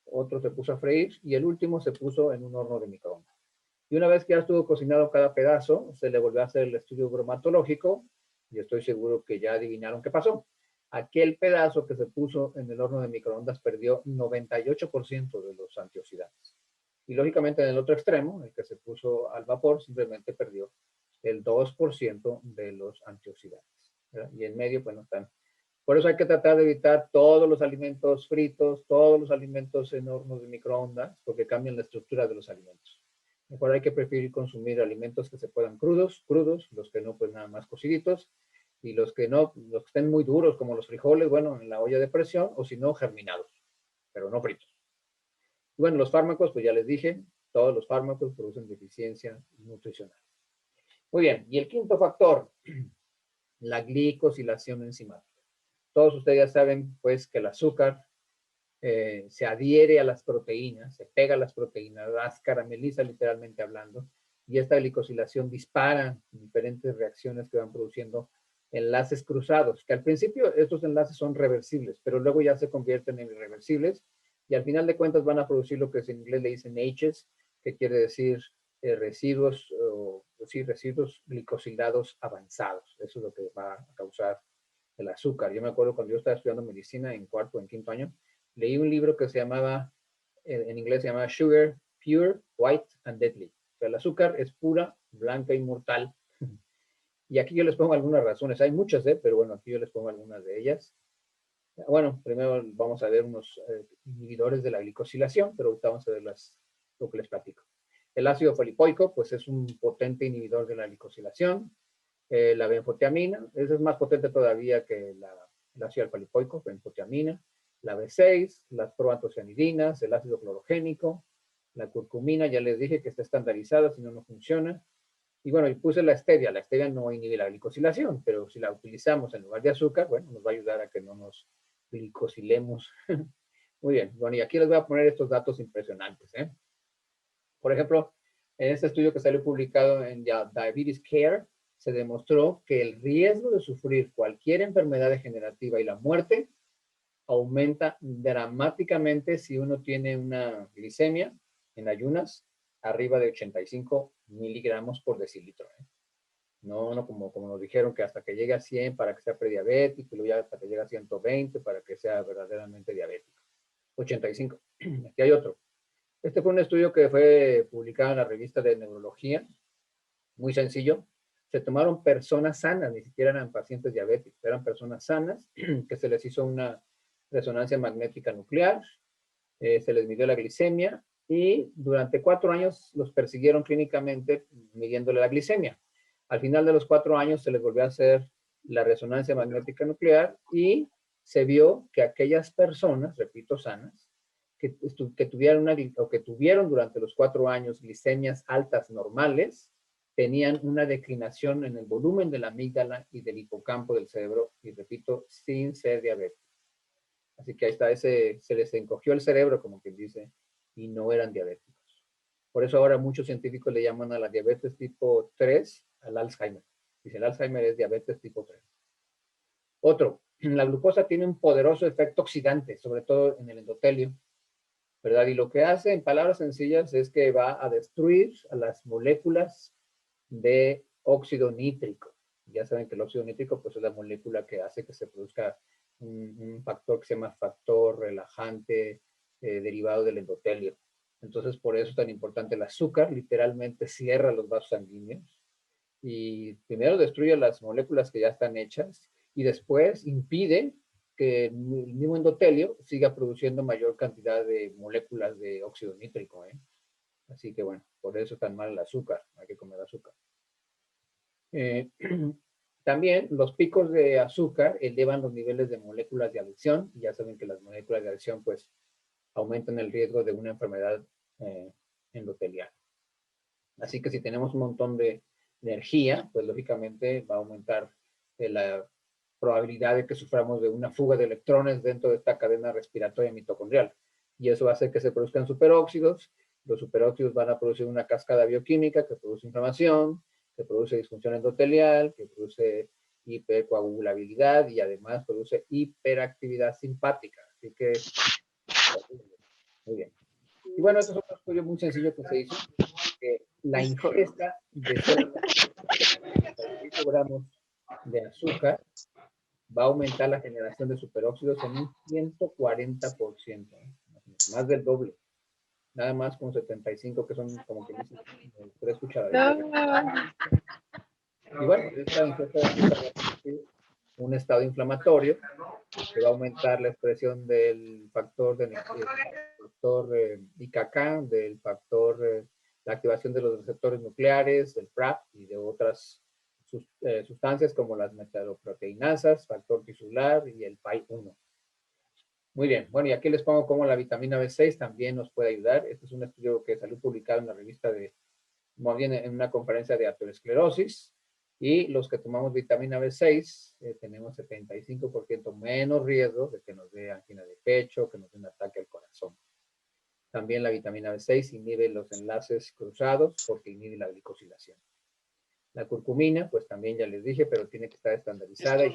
otro se puso a freír, y el último se puso en un horno de microondas. Y una vez que ya estuvo cocinado cada pedazo, se le volvió a hacer el estudio bromatológico, y estoy seguro que ya adivinaron qué pasó. Aquel pedazo que se puso en el horno de microondas perdió 98% de los antioxidantes. Y lógicamente en el otro extremo, el que se puso al vapor, simplemente perdió el 2% de los antioxidantes, ¿verdad? Y en medio, pues no están. Por eso hay que tratar de evitar todos los alimentos fritos, todos los alimentos en hornos de microondas, porque cambian la estructura de los alimentos. Mejor hay que preferir consumir alimentos que se puedan crudos, los que no, pues nada más cociditos, y los que no, los que estén muy duros, como los frijoles, bueno, en la olla de presión, o si no, germinados, pero no fritos. Bueno, los fármacos, pues ya les dije, todos los fármacos producen deficiencia nutricional. Muy bien, y el quinto factor, la glicosilación enzimática. Todos ustedes ya saben, pues, que el azúcar se adhiere a las proteínas, se pega a las proteínas, las carameliza literalmente hablando, y esta glicosilación dispara diferentes reacciones que van produciendo enlaces cruzados, que al principio estos enlaces son reversibles, pero luego ya se convierten en irreversibles, y al final de cuentas van a producir lo que en inglés le dicen H's, que quiere decir residuos, residuos glicosilados avanzados. Eso es lo que va a causar el azúcar. Yo me acuerdo cuando yo estaba estudiando medicina en cuarto, en quinto año, leí un libro que se llamaba, en inglés se llama Sugar, Pure, White and Deadly. O sea, el azúcar es pura, blanca y mortal. Y aquí yo les pongo algunas razones. Hay muchas, pero bueno, aquí yo les pongo algunas de ellas. Bueno, primero vamos a ver unos inhibidores de la glicosilación, pero ahorita vamos a ver lo que les platico. El ácido folipoico, pues es un potente inhibidor de la glicosilación. La benfotiamina, esa es más potente todavía que el ácido folipoico, benfotiamina. La B6, las proantocianidinas, el ácido clorogénico, la curcumina, ya les dije que está estandarizada, si no, no funciona. Y bueno, y puse la stevia. La stevia no inhibe la glicosilación, pero si la utilizamos en lugar de azúcar, bueno, nos va a ayudar a que no nos glicosilemos. Muy bien, bueno, y aquí les voy a poner estos datos impresionantes. Por ejemplo, en este estudio que salió publicado en Diabetes Care, se demostró que el riesgo de sufrir cualquier enfermedad degenerativa y la muerte aumenta dramáticamente si uno tiene una glicemia en ayunas arriba de 85 miligramos por decilitro. No como nos dijeron que hasta que llegue a 100 para que sea prediabético, y luego ya hasta que llegue a 120 para que sea verdaderamente diabético. 85. Aquí hay otro. Este fue un estudio que fue publicado en la revista de neurología. Muy sencillo. Se tomaron personas sanas, ni siquiera eran pacientes diabéticos, eran personas sanas que se les hizo una resonancia magnética nuclear, se les midió la glicemia y durante 4 años los persiguieron clínicamente midiéndole la glicemia. Al final de los 4 años se les volvió a hacer la resonancia magnética nuclear y se vio que aquellas personas, repito, sanas, que tuvieron durante los 4 años glicemias altas normales, tenían una declinación en el volumen de la amígdala y del hipocampo del cerebro, y repito, sin ser diabéticos. Así que ahí está, se les encogió el cerebro, como quien dice, y no eran diabéticos. Por eso ahora muchos científicos le llaman a la diabetes tipo 3 al Alzheimer. Dicen, el Alzheimer es diabetes tipo 3. Otro, la glucosa tiene un poderoso efecto oxidante, sobre todo en el endotelio, ¿verdad? Y lo que hace, en palabras sencillas, es que va a destruir a las moléculas de óxido nítrico. Ya saben que el óxido nítrico, pues, es la molécula que hace que se produzca un factor que se llama factor relajante derivado del endotelio. Entonces, por eso es tan importante el azúcar. Literalmente cierra los vasos sanguíneos y primero destruye las moléculas que ya están hechas y después impide que el mismo endotelio siga produciendo mayor cantidad de moléculas de óxido nítrico. Así que bueno, por eso es tan mal el azúcar. Hay que comer azúcar. También los picos de azúcar elevan los niveles de moléculas de adicción. Y ya saben que las moléculas de adicción pues aumentan el riesgo de una enfermedad endotelial. Así que si tenemos un montón de energía, pues lógicamente va a aumentar la probabilidad de que suframos de una fuga de electrones dentro de esta cadena respiratoria mitocondrial. Y eso va a hacer que se produzcan superóxidos. Los superóxidos van a producir una cascada bioquímica que produce inflamación, que produce disfunción endotelial, que produce hipercoagulabilidad y además produce hiperactividad simpática. Así que, muy bien. Y bueno, este es otro estudio muy sencillo que se hizo, que la ingesta de 35 gramos de azúcar va a aumentar la generación de superóxidos en un 140%, más del doble. nada más con 75, que son como que dicen 3 cucharaditas. Y bueno, esta ingesta de azúcar va a producir un estado inflamatorio que va a aumentar la expresión del factor IKK, del factor, la activación de los receptores nucleares, del PRAP y de otras sustancias como las metaloproteinasas, factor tisular y el PAI-1. Muy bien, bueno, y aquí les pongo cómo la vitamina B6 también nos puede ayudar. Este es un estudio que salió publicado en la revista más bien en una conferencia de aterosclerosis. Y los que tomamos vitamina B6 tenemos 75% menos riesgo de que nos dé angina de pecho, que nos dé un ataque al corazón. También la vitamina B6 inhibe los enlaces cruzados porque inhibe la glicosilación. La curcumina, pues también ya les dije, pero tiene que estar estandarizada y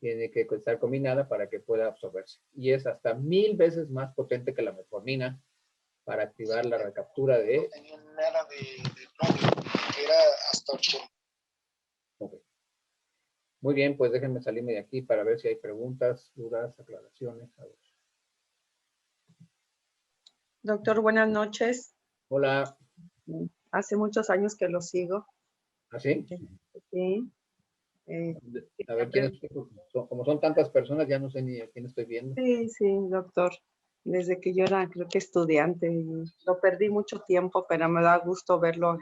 tiene que estar combinada para que pueda absorberse. Y es hasta 1000 veces más potente que la metformina para activar la recaptura de... Era hasta 80. Okay. Muy bien, pues déjenme salirme de aquí para ver si hay preguntas, dudas, aclaraciones. A ver. Doctor, buenas noches. Hola. Hace muchos años que lo sigo. ¿Ah, sí? Sí. A ver, como son tantas personas, ya no sé ni a quién estoy viendo. Sí, sí, doctor. Desde que yo era, creo que estudiante, y lo perdí mucho tiempo, pero me da gusto verlo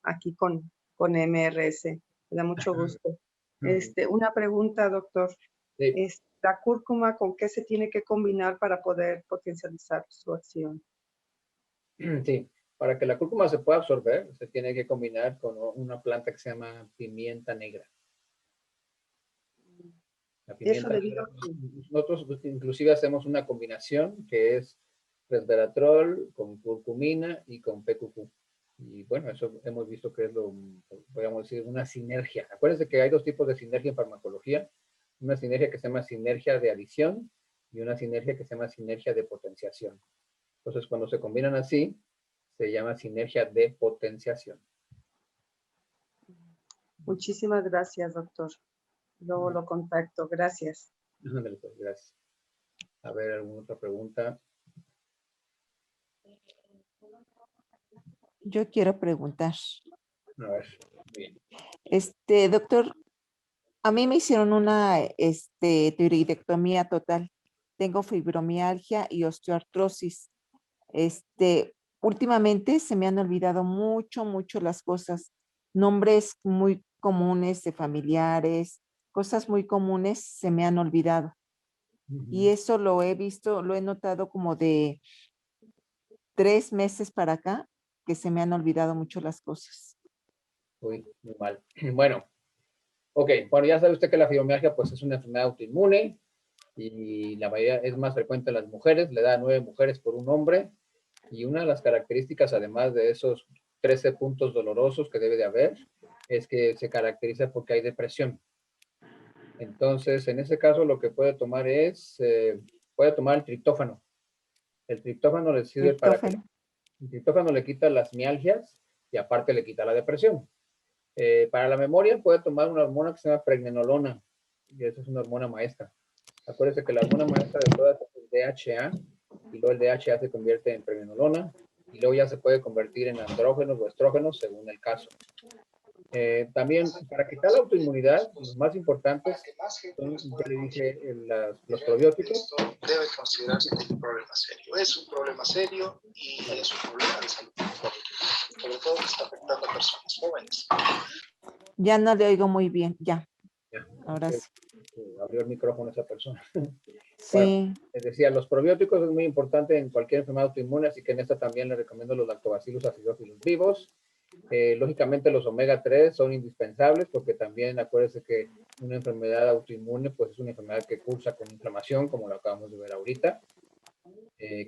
aquí con MRS. Me da mucho gusto. Una pregunta, doctor. Sí. ¿La cúrcuma con qué se tiene que combinar para poder potencializar su acción? Sí, para que la cúrcuma se pueda absorber, se tiene que combinar con una planta que se llama pimienta negra. La pimienta negra. Nosotros inclusive hacemos una combinación que es resveratrol con curcumina y con PQQ. Y bueno, eso hemos visto que es podríamos decir, una sinergia. Acuérdense que hay 2 tipos de sinergia en farmacología. Una sinergia que se llama sinergia de adición y una sinergia que se llama sinergia de potenciación. Entonces, cuando se combinan así, se llama sinergia de potenciación. Muchísimas gracias, doctor. Luego lo contacto. Gracias. Gracias. A ver, ¿alguna otra pregunta? Yo quiero preguntar. A ver, bien. Doctor, a mí me hicieron una tiroidectomía total. Tengo fibromialgia y osteoartrosis. Últimamente se me han olvidado mucho las cosas. Nombres muy comunes de familiares, cosas muy comunes se me han olvidado. Y eso lo he visto, lo he notado como de 3 meses para acá, que se me han olvidado mucho las cosas. Uy, muy mal. Bueno, bueno, ya sabe usted que la fibromialgia pues es una enfermedad autoinmune y la mayoría es más frecuente en las mujeres, le da a 9 mujeres por un hombre, y una de las características, además de esos 13 puntos dolorosos que debe de haber, es que se caracteriza porque hay depresión. Entonces, en ese caso, lo que puede tomar es, puede tomar el triptófano. El triptófano le sirve para que el triptófano le quita las mialgias y aparte le quita la depresión. Para la memoria puede tomar una hormona que se llama pregnenolona, y esa es una hormona maestra. Acuérdense que la hormona maestra de todas es el DHA, y luego el DHA se convierte en pregnenolona, y luego ya se puede convertir en andrógenos o estrógenos según el caso. También, para quitar la autoinmunidad, los más importantes son, ya le dije, los probióticos. Debe considerarse como un problema serio. Es un problema serio y es un problema de salud. Sobre todo que está afectando a personas jóvenes. Ya no le oigo muy bien, ya. Ahora sí. Abrió el micrófono esa persona. Sí. Bueno, les decía, los probióticos es muy importante en cualquier enfermedad autoinmune, así que en esta también le recomiendo los lactobacillus acidophilus vivos. Lógicamente los omega 3 son indispensables porque también acuérdense que una enfermedad autoinmune pues es una enfermedad que cursa con inflamación, como lo acabamos de ver ahorita.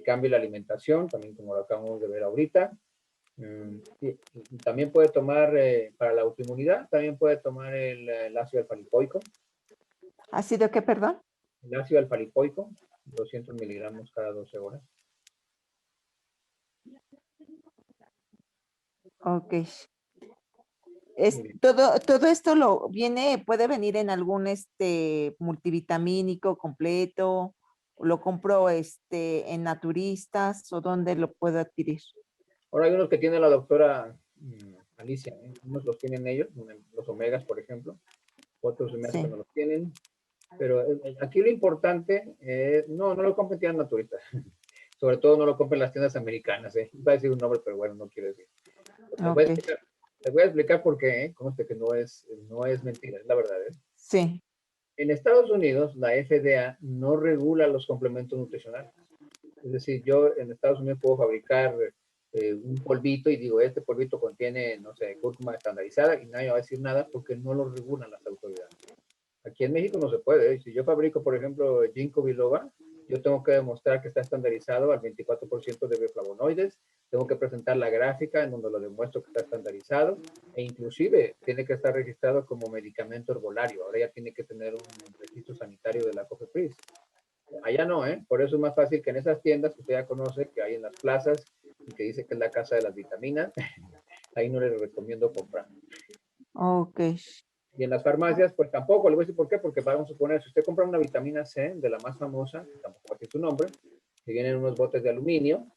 Cambie la alimentación, también como lo acabamos de ver ahorita. Y también puede tomar, para la autoinmunidad, también puede tomar el ácido alfa-lipoico. ¿Ácido qué, perdón? El ácido alfa-lipoico, 200 miligramos cada 12 horas. Ok. Todo esto puede venir en algún multivitamínico completo lo compro en naturistas o dónde lo puedo adquirir? Ahora hay unos que tiene la doctora Alicia, ¿eh? Unos los tienen ellos, los omegas, por ejemplo, otros se me hace que no los tienen, pero aquí lo importante es, no lo compren en tiendas naturistas, sobre todo no lo compren en las tiendas americanas, va a decir un nombre, pero bueno, no quiero decir. Les voy a explicar por qué, conste que no es mentira, es la verdad. Sí. En Estados Unidos, la FDA no regula los complementos nutricionales. Es decir, yo en Estados Unidos puedo fabricar un polvito y digo, este polvito contiene, no sé, cúrcuma estandarizada y nadie va a decir nada porque no lo regulan las autoridades. Aquí en México no se puede. Si yo fabrico, por ejemplo, ginkgo biloba, yo tengo que demostrar que está estandarizado al 24% de bioflavonoides, tengo que presentar la gráfica en donde lo demuestro que está estandarizado e inclusive tiene que estar registrado como medicamento herbolario. Ahora ya tiene que tener un registro sanitario de la COFEPRIS. Allá no, Por eso es más fácil que en esas tiendas que usted ya conoce, que hay en las plazas y que dice que es la casa de las vitaminas, ahí no le recomiendo comprar. Ok. Y en las farmacias, pues tampoco, le voy a decir por qué, porque vamos a suponer, si usted compra una vitamina C de la más famosa, que tampoco va a decir su nombre, que vienen unos botes de aluminio,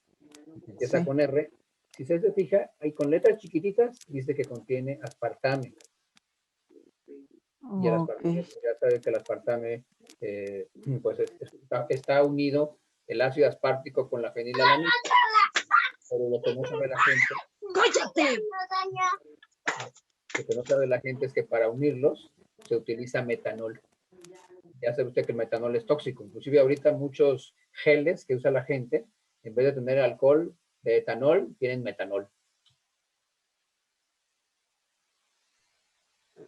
empieza con R, si usted se fija, ahí con letras chiquititas dice que contiene aspartame. Y el aspartame, pues ya sabe que el aspartame, pues está unido el ácido aspartico con la fenilalanina. Pero lo que no sabe la gente, lo que no sabe la gente es que para unirlos se utiliza metanol. Ya sabe usted que el metanol es tóxico. Inclusive ahorita muchos geles que usa la gente, en vez de tener alcohol de etanol, tienen metanol.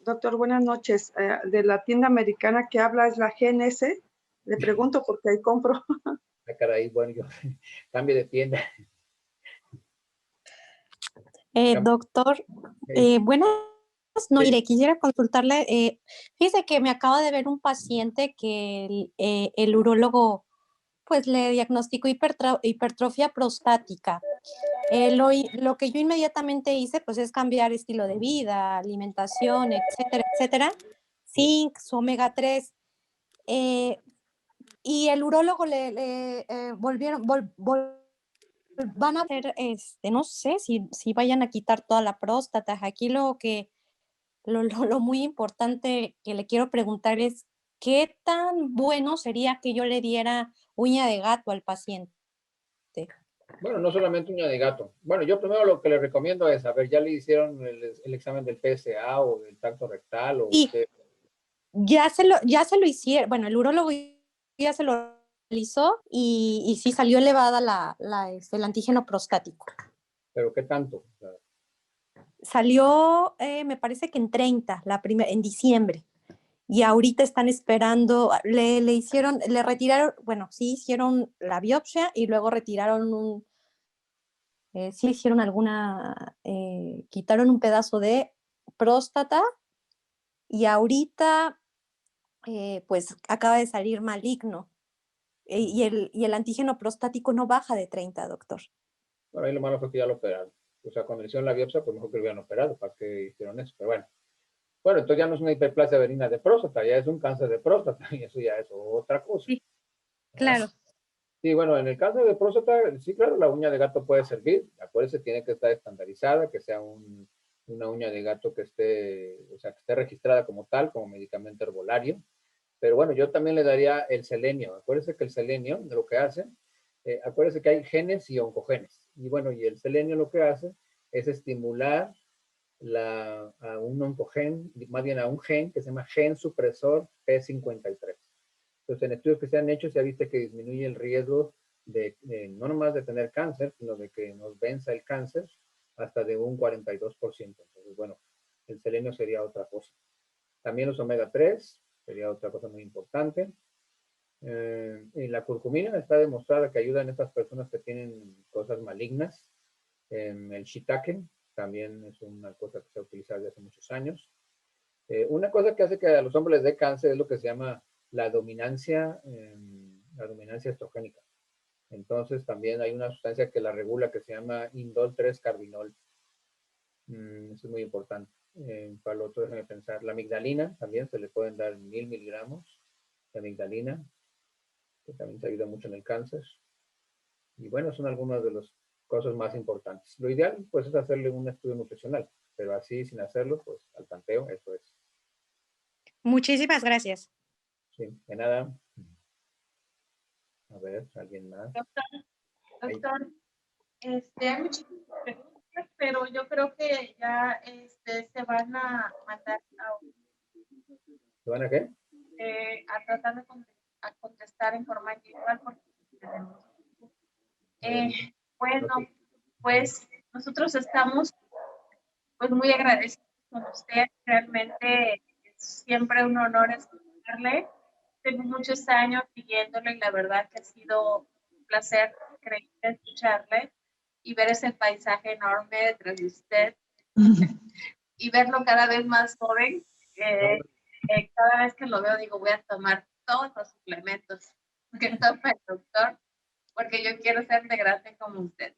Doctor, buenas noches. De la tienda americana que habla es la GNS. Le pregunto porque ahí compro. Ah, caray, bueno, yo cambio de tienda. Doctor, buenas no, mire, quisiera consultarle, fíjese que me acaba de ver un paciente que el urólogo pues le diagnosticó hipertrofia prostática. Lo que yo inmediatamente hice pues es cambiar estilo de vida, alimentación, etcétera, etcétera, zinc, su omega 3, y el urólogo le van a hacer, no sé si vayan a quitar toda la próstata. Aquí lo muy importante que le quiero preguntar es, ¿qué tan bueno sería que yo le diera uña de gato al paciente? Bueno, no solamente uña de gato. Bueno, yo primero lo que le recomiendo es, a ver, ¿ya le hicieron el examen del PSA o del tacto rectal? O Y usted... ya se lo hicieron, bueno, el urólogo ya se lo realizó y sí salió elevada el antígeno prostático. ¿Pero qué tanto? O sea, salió, me parece que en 30, en diciembre. Y ahorita están esperando, le retiraron, bueno, sí hicieron la biopsia y luego retiraron sí hicieron quitaron un pedazo de próstata y ahorita pues acaba de salir maligno. Y el antígeno prostático no baja de 30, doctor. bueno, ahí lo malo fue que ya lo operaron. O sea, cuando le hicieron la biopsia, pues mejor que lo hubieran operado, ¿para qué hicieron eso? Pero bueno. Bueno, entonces ya no es una hiperplasia benigna de próstata, ya es un cáncer de próstata, y eso ya es otra cosa. Sí, claro. Sí, bueno, en el cáncer de próstata, sí, claro, la uña de gato puede servir. Acuérdense, tiene que estar estandarizada, que sea una uña de gato que esté, o sea, que esté registrada como tal, como medicamento herbolario. Pero bueno, yo también le daría el selenio. Acuérdense que el selenio, de lo que hace, acuérdense que hay genes y oncogenes. Y bueno, y el selenio lo que hace es estimular a un oncogen, más bien a un gen que se llama gen supresor P53. Entonces, en estudios que se han hecho, se ha visto que disminuye el riesgo no nomás de tener cáncer, sino de que nos venza el cáncer hasta de un 42%. Entonces, bueno, el selenio sería otra cosa. También los omega 3 sería otra cosa muy importante. Y la curcumina está demostrada que ayuda en estas personas que tienen cosas malignas. El shiitake también es una cosa que se ha utilizado desde hace muchos años. Una cosa que hace que a los hombres les dé cáncer es lo que se llama la dominancia estrogénica. Entonces también hay una sustancia que la regula que se llama indol 3-carbinol. Eso es muy importante. Para lo otro, déjenme pensar. La amigdalina también se le pueden dar 1000 miligramos de amigdalina. que también te ayuda mucho en el cáncer. Y bueno, son algunas de las cosas más importantes. Lo ideal, pues, es hacerle un estudio nutricional, pero así, sin hacerlo, pues, al tanteo, eso es. Muchísimas gracias. Sí, de nada. A ver, ¿alguien más? Doctor, hay muchísimas preguntas, pero yo creo que ya se van a mandar ¿Se van a qué? a tratar de a contestar en forma individual porque tenemos. Bueno, pues nosotros estamos pues muy agradecidos con usted. Realmente es siempre un honor escucharle. Tengo muchos años siguiéndole y la verdad que ha sido un placer increíble escucharle y ver ese paisaje enorme detrás de usted y verlo cada vez más joven. Cada vez que lo veo digo, voy a tomar todos los suplementos que toma el doctor porque yo quiero ser de grande como usted.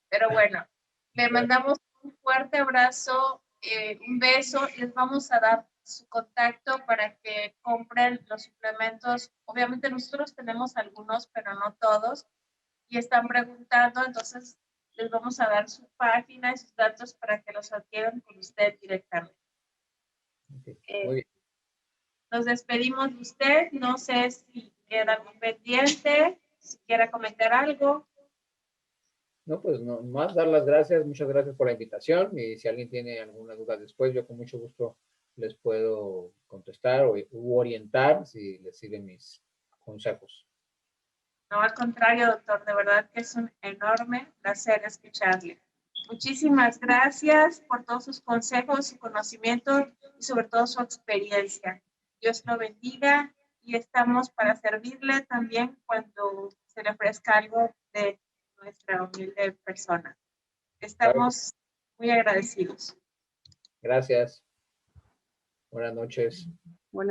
Pero bueno, le mandamos un fuerte abrazo, un beso, les vamos a dar su contacto para que compren los suplementos. Obviamente nosotros tenemos algunos, pero no todos, y están preguntando, entonces les vamos a dar su página y sus datos para que los adquieran con usted directamente. Muy bien. Nos despedimos de usted, no sé si queda algo pendiente, si quiera comentar algo. No, pues no, más dar las gracias, muchas gracias por la invitación y si alguien tiene alguna duda después, yo con mucho gusto les puedo contestar o orientar si les sirven mis consejos. No, al contrario, doctor, de verdad que es un enorme placer escucharle. Muchísimas gracias por todos sus consejos, su conocimiento y sobre todo su experiencia. Dios lo bendiga y estamos para servirle también cuando se le ofrezca algo de nuestra humilde persona. Estamos muy agradecidos. Gracias. Buenas noches.